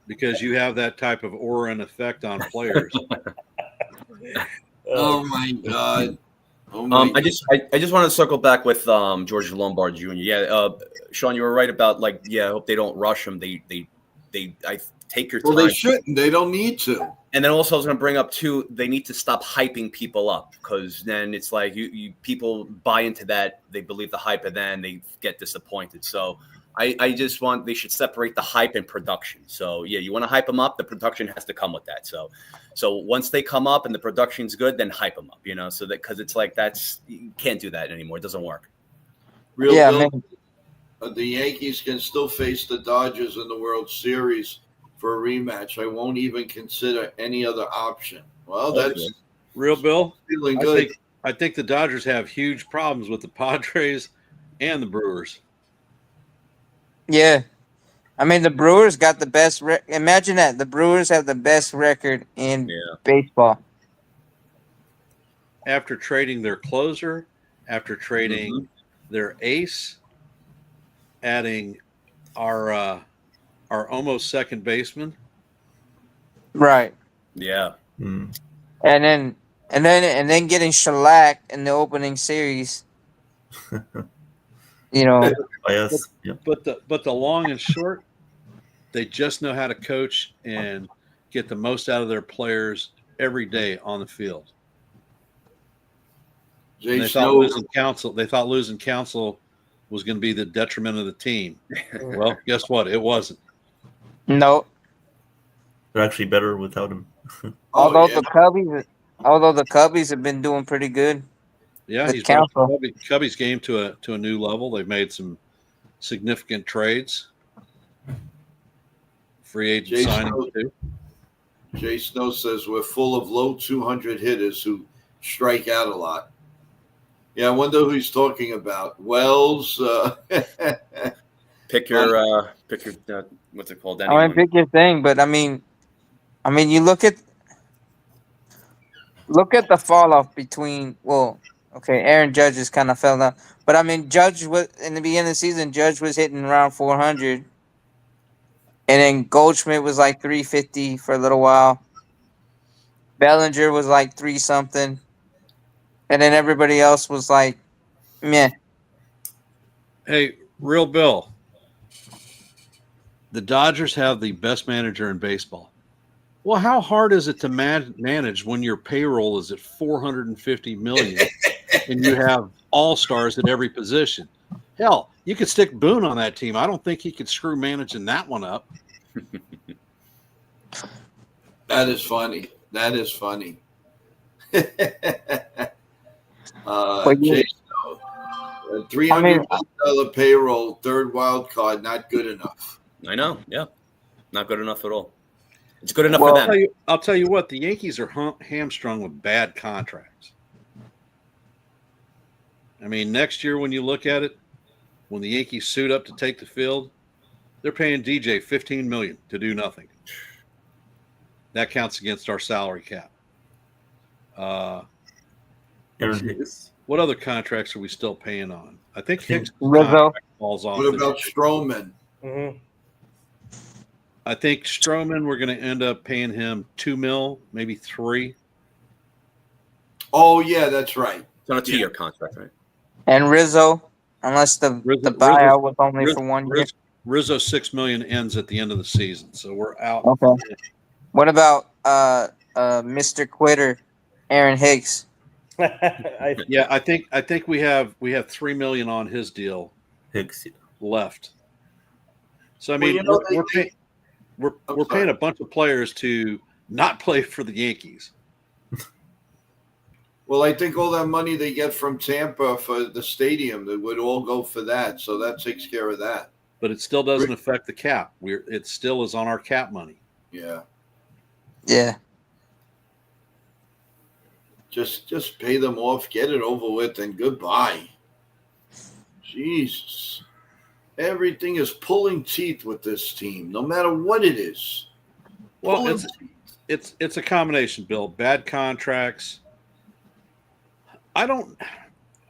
Because you have that type of aura and effect on players. Oh my God. Oh my I just wanted to circle back with George Lombard Jr. Yeah, Sean, you were right about I hope they don't rush him. They take your time. Well, they shouldn't. They don't need to. And then also I was going to bring up too, they need to stop hyping people up, because then it's like you people buy into that, they believe the hype, and then they get disappointed. So I just want, they should separate the hype and production. So yeah, you want to hype them up, the production has to come with that. So once they come up and the production's good, then hype them up, so that, because it's like, you can't do that anymore. It doesn't work. Real Yeah, Bill, man. the Yankees can still face the Dodgers in the World Series for a rematch. I won't even consider any other option. Well, that's Real Bill, feeling good. I think the Dodgers have huge problems with the Padres and the Brewers. Yeah. I mean, the Brewers got the best. Imagine that. The Brewers have the best record in baseball. After trading their closer, after trading their ace, adding our almost second baseman. Right. Yeah. Mm. And then getting shellacked in the opening series. Yes. Yep. But the long and short, they just know how to coach and get the most out of their players every day on the field. They thought losing Counsell was going to be the detriment of the team. Well, guess what? It wasn't. No. they're actually better without him. Although yeah. the Cubbies have been doing pretty good. Yeah, The he's brought council. Cubby's game to a new level. They've made some significant trades, free agent Jay signings Snow, too. Jay Snow says we're full of low 200 hitters who strike out a lot. Yeah, I wonder who he's talking about. Wells. Pick your what's it called? I mean, pick your thing, but I mean, you look at the fall off between. Well, okay, Aaron Judge has kind of fell down, but I mean, Judge was in the beginning of the season. Judge was hitting around 400, and then Goldschmidt was like 350 for a little while. Bellinger was like 3 something, and then everybody else was like, meh. Hey, Real Bill. The Dodgers have the best manager in baseball. Well, how hard is it to manage when your payroll is at $450 million and you have all-stars at every position? Hell, you could stick Boone on that team. I don't think he could screw managing that one up. That is funny. That is funny. Jay Snow, $300 payroll, third wild card, not good enough. I know. Yeah, not good enough at all. It's good enough for them. I'll tell you what. The Yankees are hamstrung with bad contracts. I mean, next year when you look at it, when the Yankees suit up to take the field, they're paying DJ $15 million to do nothing. That counts against our salary cap. What other contracts are we still paying on? I think Hicks' contract falls off. What about Stroman? Mm-hmm. I think Stroman, we're going to end up paying him $2 million, maybe $3 million. Oh yeah, that's right. It's on a 2-year contract, right? And Rizzo, unless the buyout was only for 1 year. Rizzo $6 million ends at the end of the season, so we're out. Okay. What about Mr. Quitter, Aaron Hicks? Yeah, I think we have $3 million on his deal. Hicks left. So I mean, we're paying a bunch of players to not play for the Yankees. Well, I think all that money they get from Tampa for the stadium, that would all go for that. So that takes care of that. But it still doesn't affect the cap. It still is on our cap money. Yeah. Yeah. Just pay them off, get it over with, and goodbye. Jesus. Everything is pulling teeth with this team, no matter what it is. Well, it's a combination, Bill. Bad contracts. I don't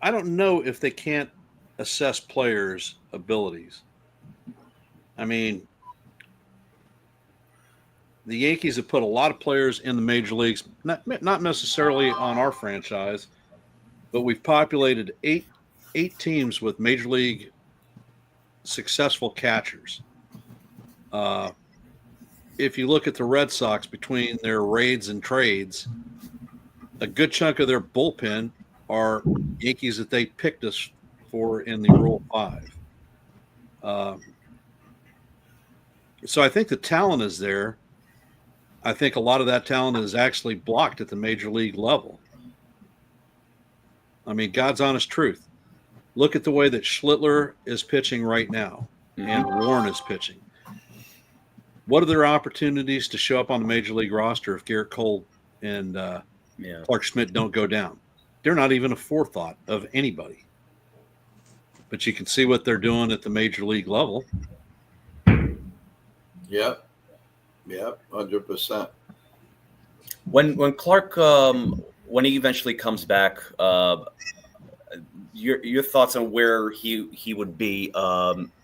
know if they can't assess players' abilities. I mean, the Yankees have put a lot of players in the major leagues, not necessarily on our franchise, but we've populated eight teams with major league successful catchers. If you look at the Red Sox, between their raids and trades, a good chunk of their bullpen are Yankees that they picked us for in the Rule 5. So I think the talent is there. I think a lot of that talent is actually blocked at the major league level. I mean, God's honest truth. Look at the way that Schlittler is pitching right now and Warren is pitching. What are their opportunities to show up on the major league roster if Garrett Cole and Clark Schmidt don't go down? They're not even a forethought of anybody. But you can see what they're doing at the major league level. Yep, 100%. When Clark, when he eventually comes back, your thoughts on where he would be?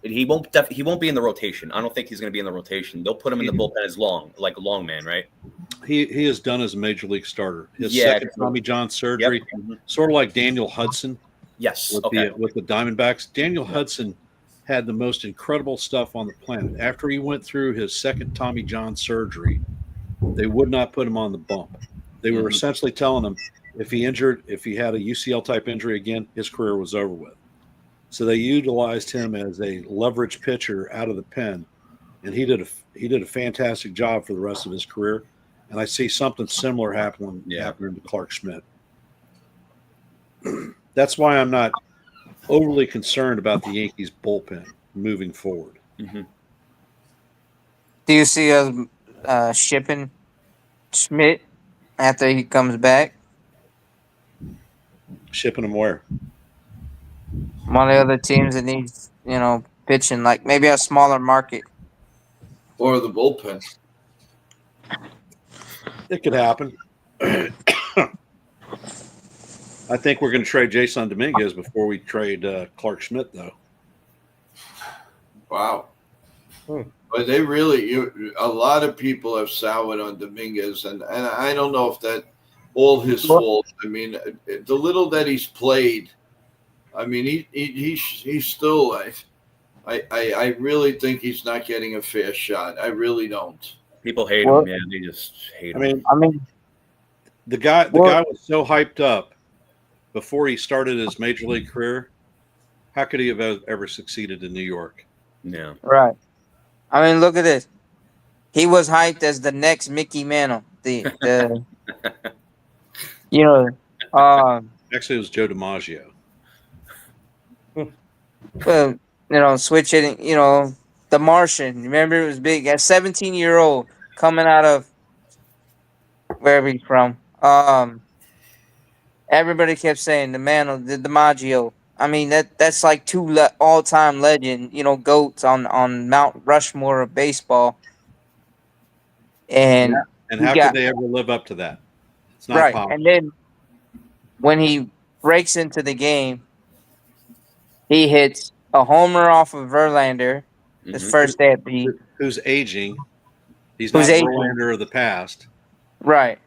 He won't be in the rotation. I don't think he's going to be in the rotation. They'll put him in the bullpen as long man, right? He is done as a major league starter. His second Tommy John surgery, sort of like Daniel Hudson. Yes, with the Diamondbacks. Daniel Hudson had the most incredible stuff on the planet. After he went through his second Tommy John surgery, they would not put him on the bump. They were essentially telling him if he had a UCL type injury again, his career was over with. So they utilized him as a leverage pitcher out of the pen and he did a fantastic job for the rest of his career. And I see something similar happening to Clark Schmidt. That's why I'm not overly concerned about the Yankees bullpen moving forward. Mm-hmm. Do you see us shipping Schmidt after he comes back? Shipping him where? One of the other teams that needs, pitching, like maybe a smaller market. Or the bullpen. It could happen. I think we're going to trade Jason Dominguez before we trade Clark Schmidt, though. Wow. But they really, a lot of people have soured on Dominguez, and I don't know if that all his fault. I mean, the little that he's played, I mean, he's still. I really think he's not getting a fair shot. I really don't. People hate him. Yeah, they just hate him. I mean, the guy was so hyped up before he started his major league career. How could he have ever succeeded in New York? Yeah. Right. I mean, look at this. He was hyped as the next Mickey Mantle. The Actually, it was Joe DiMaggio. Switch hitting, the Martian. Remember, it was big. A 17-year-old coming out of wherever he's from. Everybody kept saying the Mantle, the DiMaggio. I mean, that's like two all-time legend, goats on Mount Rushmore of baseball. And how could they ever live up to that? It's not possible. And then when he breaks into the game, he hits a homer off of Verlander his first day at the who's aging. He's not Verlander of the past. Right.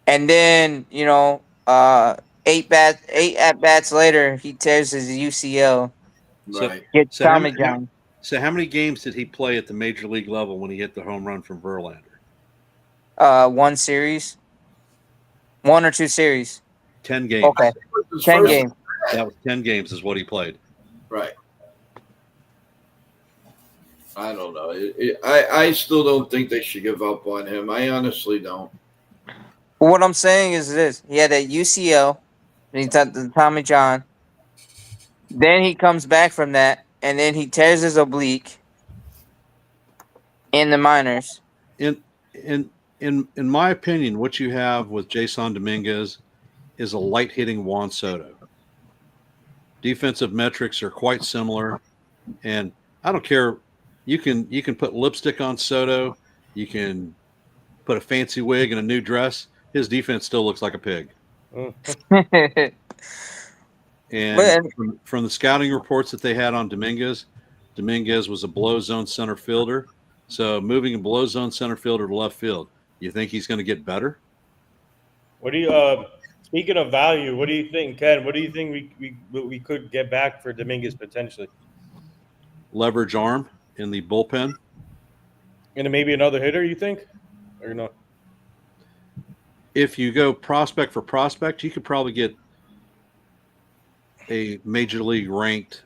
And then, 8 at-bats later, he tears his UCL. Right. Gets Tommy John. So how many games did he play at the major league level when he hit the home run from Verlander? 1 series. 1 or 2 series. 10 games. Okay. 10 games. That was 10 games is what he played. Right. I don't know. I still don't think they should give up on him. I honestly don't. What I'm saying is this. He had a UCL. And he took the Tommy John. Then he comes back from that. And then he tears his oblique in the minors. In my opinion, what you have with Jason Dominguez is a light hitting Juan Soto. Defensive metrics are quite similar, and I don't care. You can put lipstick on Soto. You can put a fancy wig and a new dress. His defense still looks like a pig. And from the scouting reports that they had on Dominguez was a below zone center fielder. So moving a below zone center fielder to left field, you think he's going to get better? What do you speaking of value? What do you think, Ken? What do you think we could get back for Dominguez potentially? Leverage arm in the bullpen, and maybe another hitter. You think, or no? If you go prospect for prospect, you could probably get a major league ranked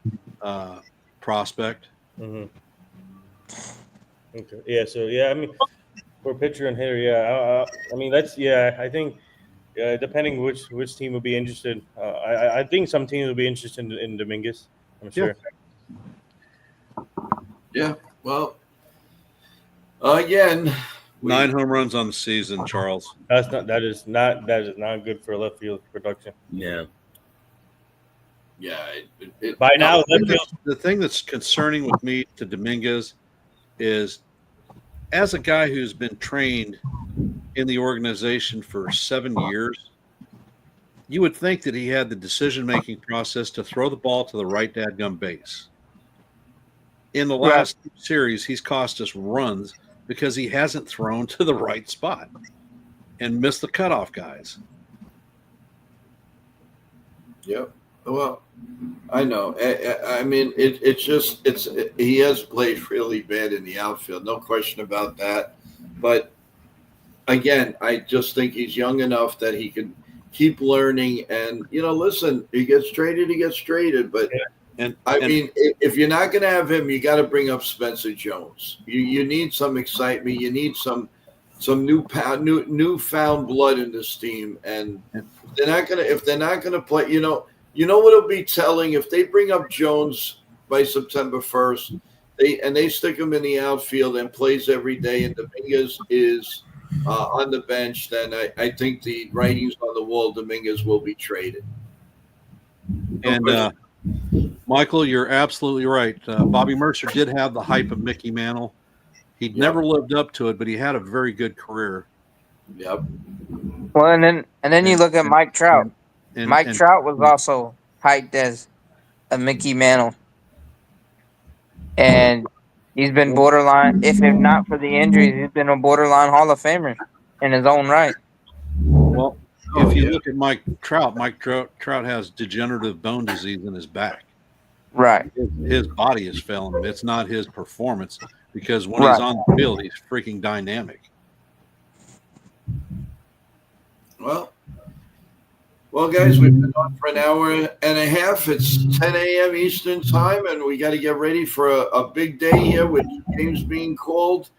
prospect. Mm-hmm. Okay. Yeah. So I mean, for pitcher and hitter, I mean that's I think depending which team would be interested, I think some teams will be interested in Dominguez. I'm sure. Yeah. Well, again, 9 home runs on the season, Charles. That is not good for left field production. Yeah. Yeah. By now, the thing that's concerning with me to Dominguez is, as a guy who's been trained in the organization for 7 years, you would think that he had the decision-making process to throw the ball to the right dadgum base. In the last series, he's cost us runs because he hasn't thrown to the right spot and missed the cutoff guys. Yep. Well, I know. I mean, he has played really bad in the outfield, no question about that. But again, I just think he's young enough that he can keep learning. And listen, he gets traded, but And I mean, if you're not going to have him, you got to bring up Spencer Jones. You need some excitement. You need some newfound blood in this team. And if they're not gonna play, what'll be telling if they bring up Jones by September 1st, they stick him in the outfield and plays every day, and Dominguez is on the bench. Then I think the writings on the wall, Dominguez will be traded. And Michael, you're absolutely right. Bobby Mercer did have the hype of Mickey Mantle. He'd never lived up to it, but he had a very good career. Yep. Well, and then you look at Mike Trout. Mike Trout was also hyped as a Mickey Mantle, and he's been borderline. If not for the injuries, he's been a borderline Hall of Famer in his own right. Well, if you look at Mike Trout has degenerative bone disease in his back. Right. His body is failing him. It's not his performance, because when he's on the field, he's freaking dynamic. Well, guys, we've been on for an hour and a half. It's 10 a.m. Eastern time, and we got to get ready for a big day here with games being called.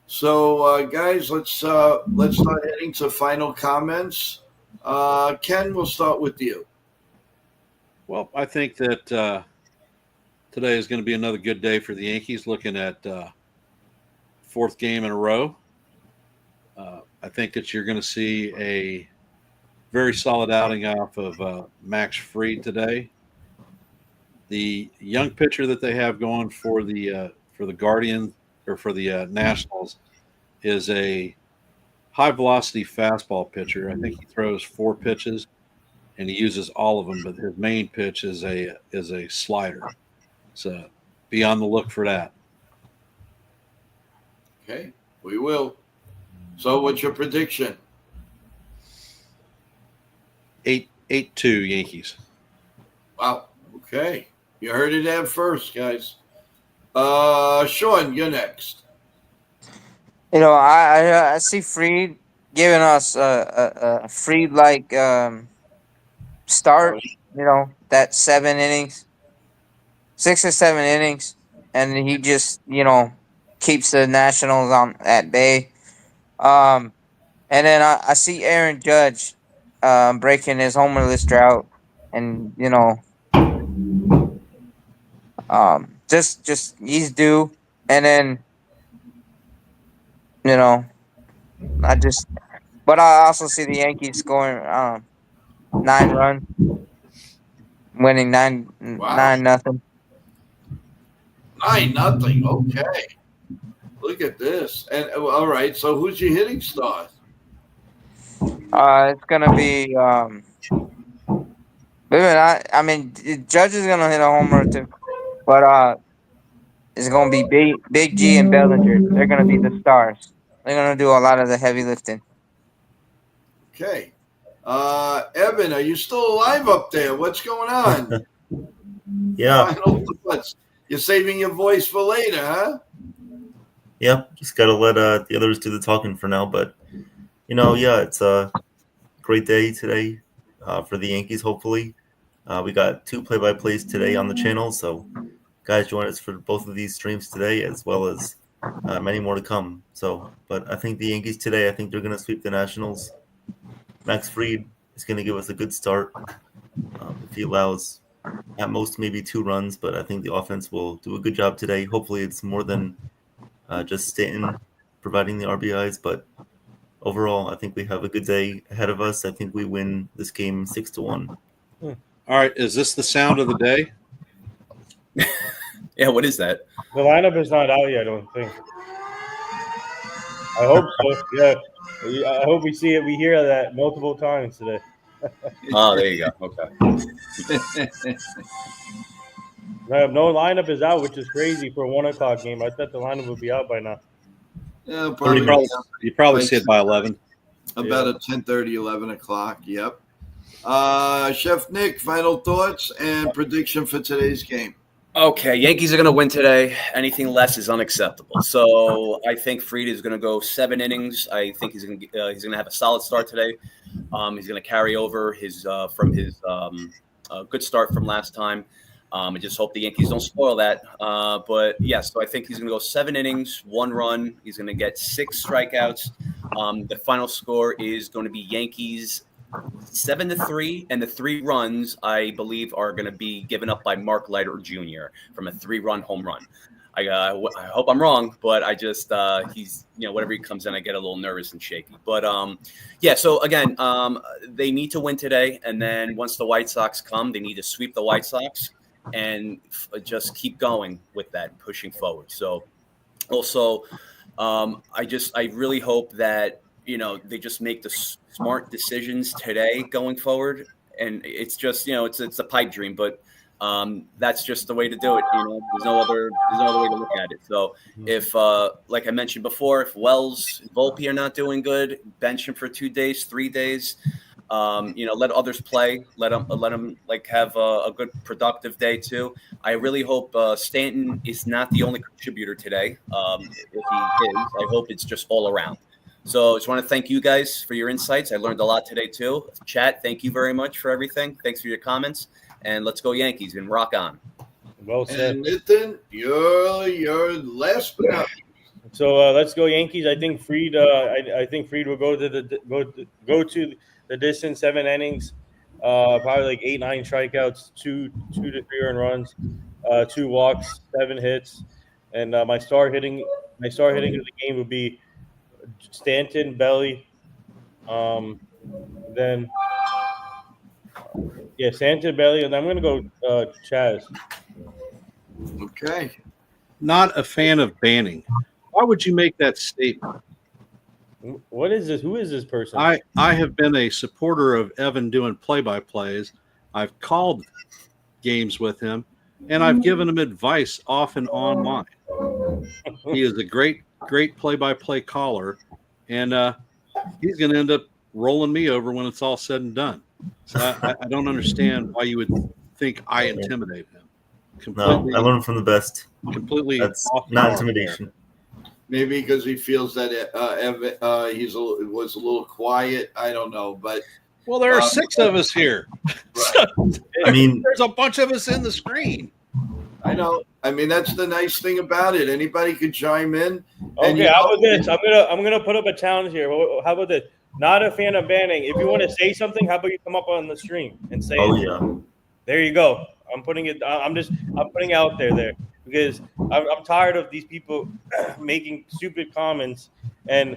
So, guys, let's start heading to final comments. Ken, we'll start with you. Well, I think that today is going to be another good day for the Yankees, looking at fourth game in a row. I think that you're going to see a very solid outing off of Max Fried today. The young pitcher that they have going for the Guardians or for the Nationals is a high velocity fastball pitcher. I think he throws 4 pitches and he uses all of them, but his main pitch is a slider. So be on the look for that. Okay, we will. So what's your prediction? 8-2 Yankees. Wow. Okay. You heard it there first, guys. Sean, you're next. I see Fried giving us a Fried-like start. That 7 innings, 6 or 7 innings, and he just keeps the Nationals at bay. And then I see Aaron Judge breaking his homerless drought, and just he's due. And then but I also see the Yankees scoring 9 runs, winning 9-0. 9-0. Okay. Look at this. And all right. So who's your hitting star? It's gonna be I mean, Judge is gonna hit a homer too, but it's gonna be Big G and Bellinger. They're gonna be the stars. They're gonna do a lot of the heavy lifting. Okay. Evan, are you still alive up there? What's going on? Yeah. You're saving your voice for later, huh? Yep. Just got to let the others do the talking for now. But, it's a great day today for the Yankees, hopefully. We got 2 play-by-plays today on the channel. So, guys, join us for both of these streams today, as well as many more to come. But I think the Yankees today, I think they're going to sweep the Nationals. Max Fried is going to give us a good start if he allows at most maybe 2 runs, but I think the offense will do a good job today. Hopefully it's more than just Stanton providing the RBIs, but overall I think we have a good day ahead of us. I think we win this game 6-1. All right, is this the sound of the day? Yeah, what is that? The lineup is not out yet, I don't think. I hope so. Yeah. I hope we see it. We hear that multiple times today. Oh, there you go. Okay. No lineup is out, which is crazy for a 1:00 game. I thought the lineup would be out by now. Yeah, you probably see it by 11. About at 10:30, 11 o'clock. Yep. Chef Nick, final thoughts and prediction for today's game. Okay, Yankees are going to win today. Anything less is unacceptable. So I think Fried is going to go 7 innings. I think he's going to have a solid start today. He's going to carry over his good start from last time. I just hope the Yankees don't spoil that. But yes, so I think he's going to go 7 innings, 1 run. He's going to get 6 strikeouts. The final score is going to be Yankees 7-3, and the 3 runs I believe are going to be given up by Mark Leiter Jr. from a 3-run home run. I hope I'm wrong, but I just he's whenever he comes in, I get a little nervous and shaky. But yeah. So again, they need to win today, and then once the White Sox come, they need to sweep the White Sox and just keep going with that, pushing forward. So also, I really hope that they just make the smart decisions today going forward, and it's just it's a pipe dream, but. That's just the way to do it. There's no other way to look at it. So if, like I mentioned before, if Wells and Volpe are not doing good, bench him for 2 days, 3 days. Let others play. Let them like have a good productive day too. I really hope Stanton is not the only contributor today. If he is, I hope it's just all around. So I just want to thank you guys for your insights. I learned a lot today too. Chat, thank you very much for everything. Thanks for your comments. And let's go Yankees and rock on. Well said. And Nathan, you're last but not least. So let's go Yankees. I think Fried. I think Fried will go to the distance, 7 innings, probably like 8-9 strikeouts, 2 to 3 earned runs, 2 walks, 7 hits, and my star hitting of the game would be Stanton, Belly, then. Yeah, Stanton, Belly, and I'm going to go Chaz. Okay. Not a fan of banning. Why would you make that statement? What is this? Who is this person? I have been a supporter of Evan doing play-by-plays. I've called games with him, and I've given him advice off and online. He is a great play-by-play caller, and he's going to end up rolling me over when it's all said and done. So I don't understand why you would think I intimidate him. No, I learned from the best. Completely. That's not intimidation. Maybe because he feels that was a little quiet. I don't know, but well, there are 6 of us here. Right. I mean, there's a bunch of us in the screen. I know. I mean, that's the nice thing about it. Anybody could chime in. Okay, how about this? I'm gonna put up a challenge here. How about this? Not a fan of banning. If you want to say something, how about you come up on the stream and say it? Yeah. There you go. I'm putting it out there because I'm tired of these people making stupid comments and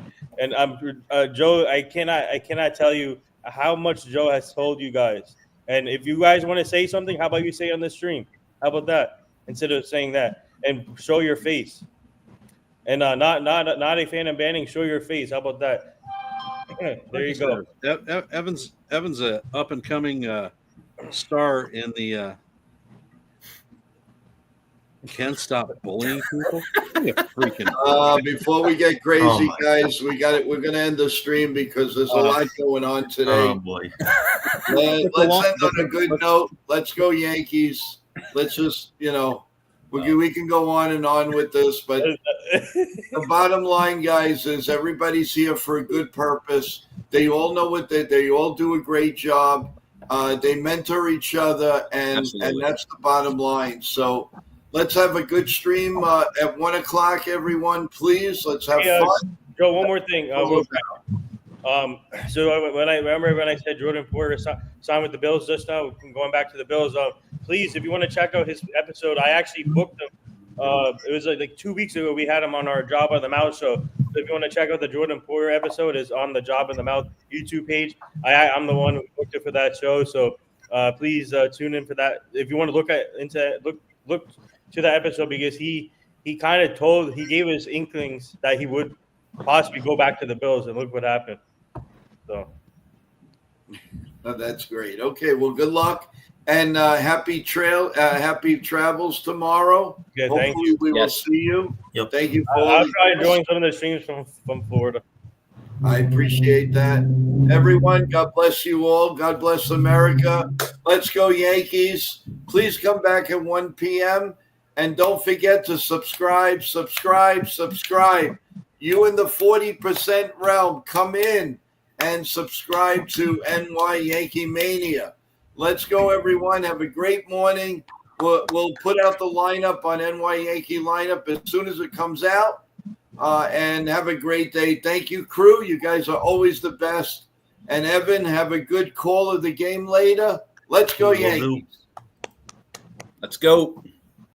I'm Joe. I cannot tell you how much Joe has told you guys. And if you guys want to say something, how about you say it on the stream? How about that instead of saying that and show your face? And not a fan of banning. Show your face. How about that? There you go. Evan's a up and coming star in the can't stop bullying people. Before we get crazy, guys, we're gonna end the stream because there's a lot going on today. Oh boy. Let's end on a good note. Let's go Yankees. Let's just we can go on and on with this, but the bottom line, guys, is everybody's here for a good purpose. They all know they all do a great job. They mentor each other, and that's the bottom line. So let's have a good stream at 1 o'clock, everyone. Please, let's have fun. Joe, one more thing. So when I said Jordan Porter signed with the Bills just now, going back to the Bills, please, if you want to check out his episode, I actually booked him. It was like 2 weeks ago. We had him on our Job on the Mouth show. So if you want to check out the Jordan Porter episode, is on the Job in the Mouth YouTube page. I'm the one who booked it for that show. So please tune in for that. If you want to look to that episode, because he gave us inklings that he would possibly go back to the Bills, and look what happened. So that's great. Okay, well, good luck and happy travels tomorrow. Yeah, hopefully we will see you. Yep. Thank you. I'll try to join some of the streams from Florida. I appreciate that. Everyone, God bless you all. God bless America. Let's go Yankees. Please come back at 1 p.m. And don't forget to subscribe. You in the 40% realm, come in and subscribe to NY Yankee Mania. Let's go, everyone. Have a great morning. we'll put out the lineup on NY Yankee lineup as soon as it comes out. And have a great day. Thank you, crew. You guys are always the best. And Evan, have a good call of the game later. Let's go, Will do. Yankees. Let's go.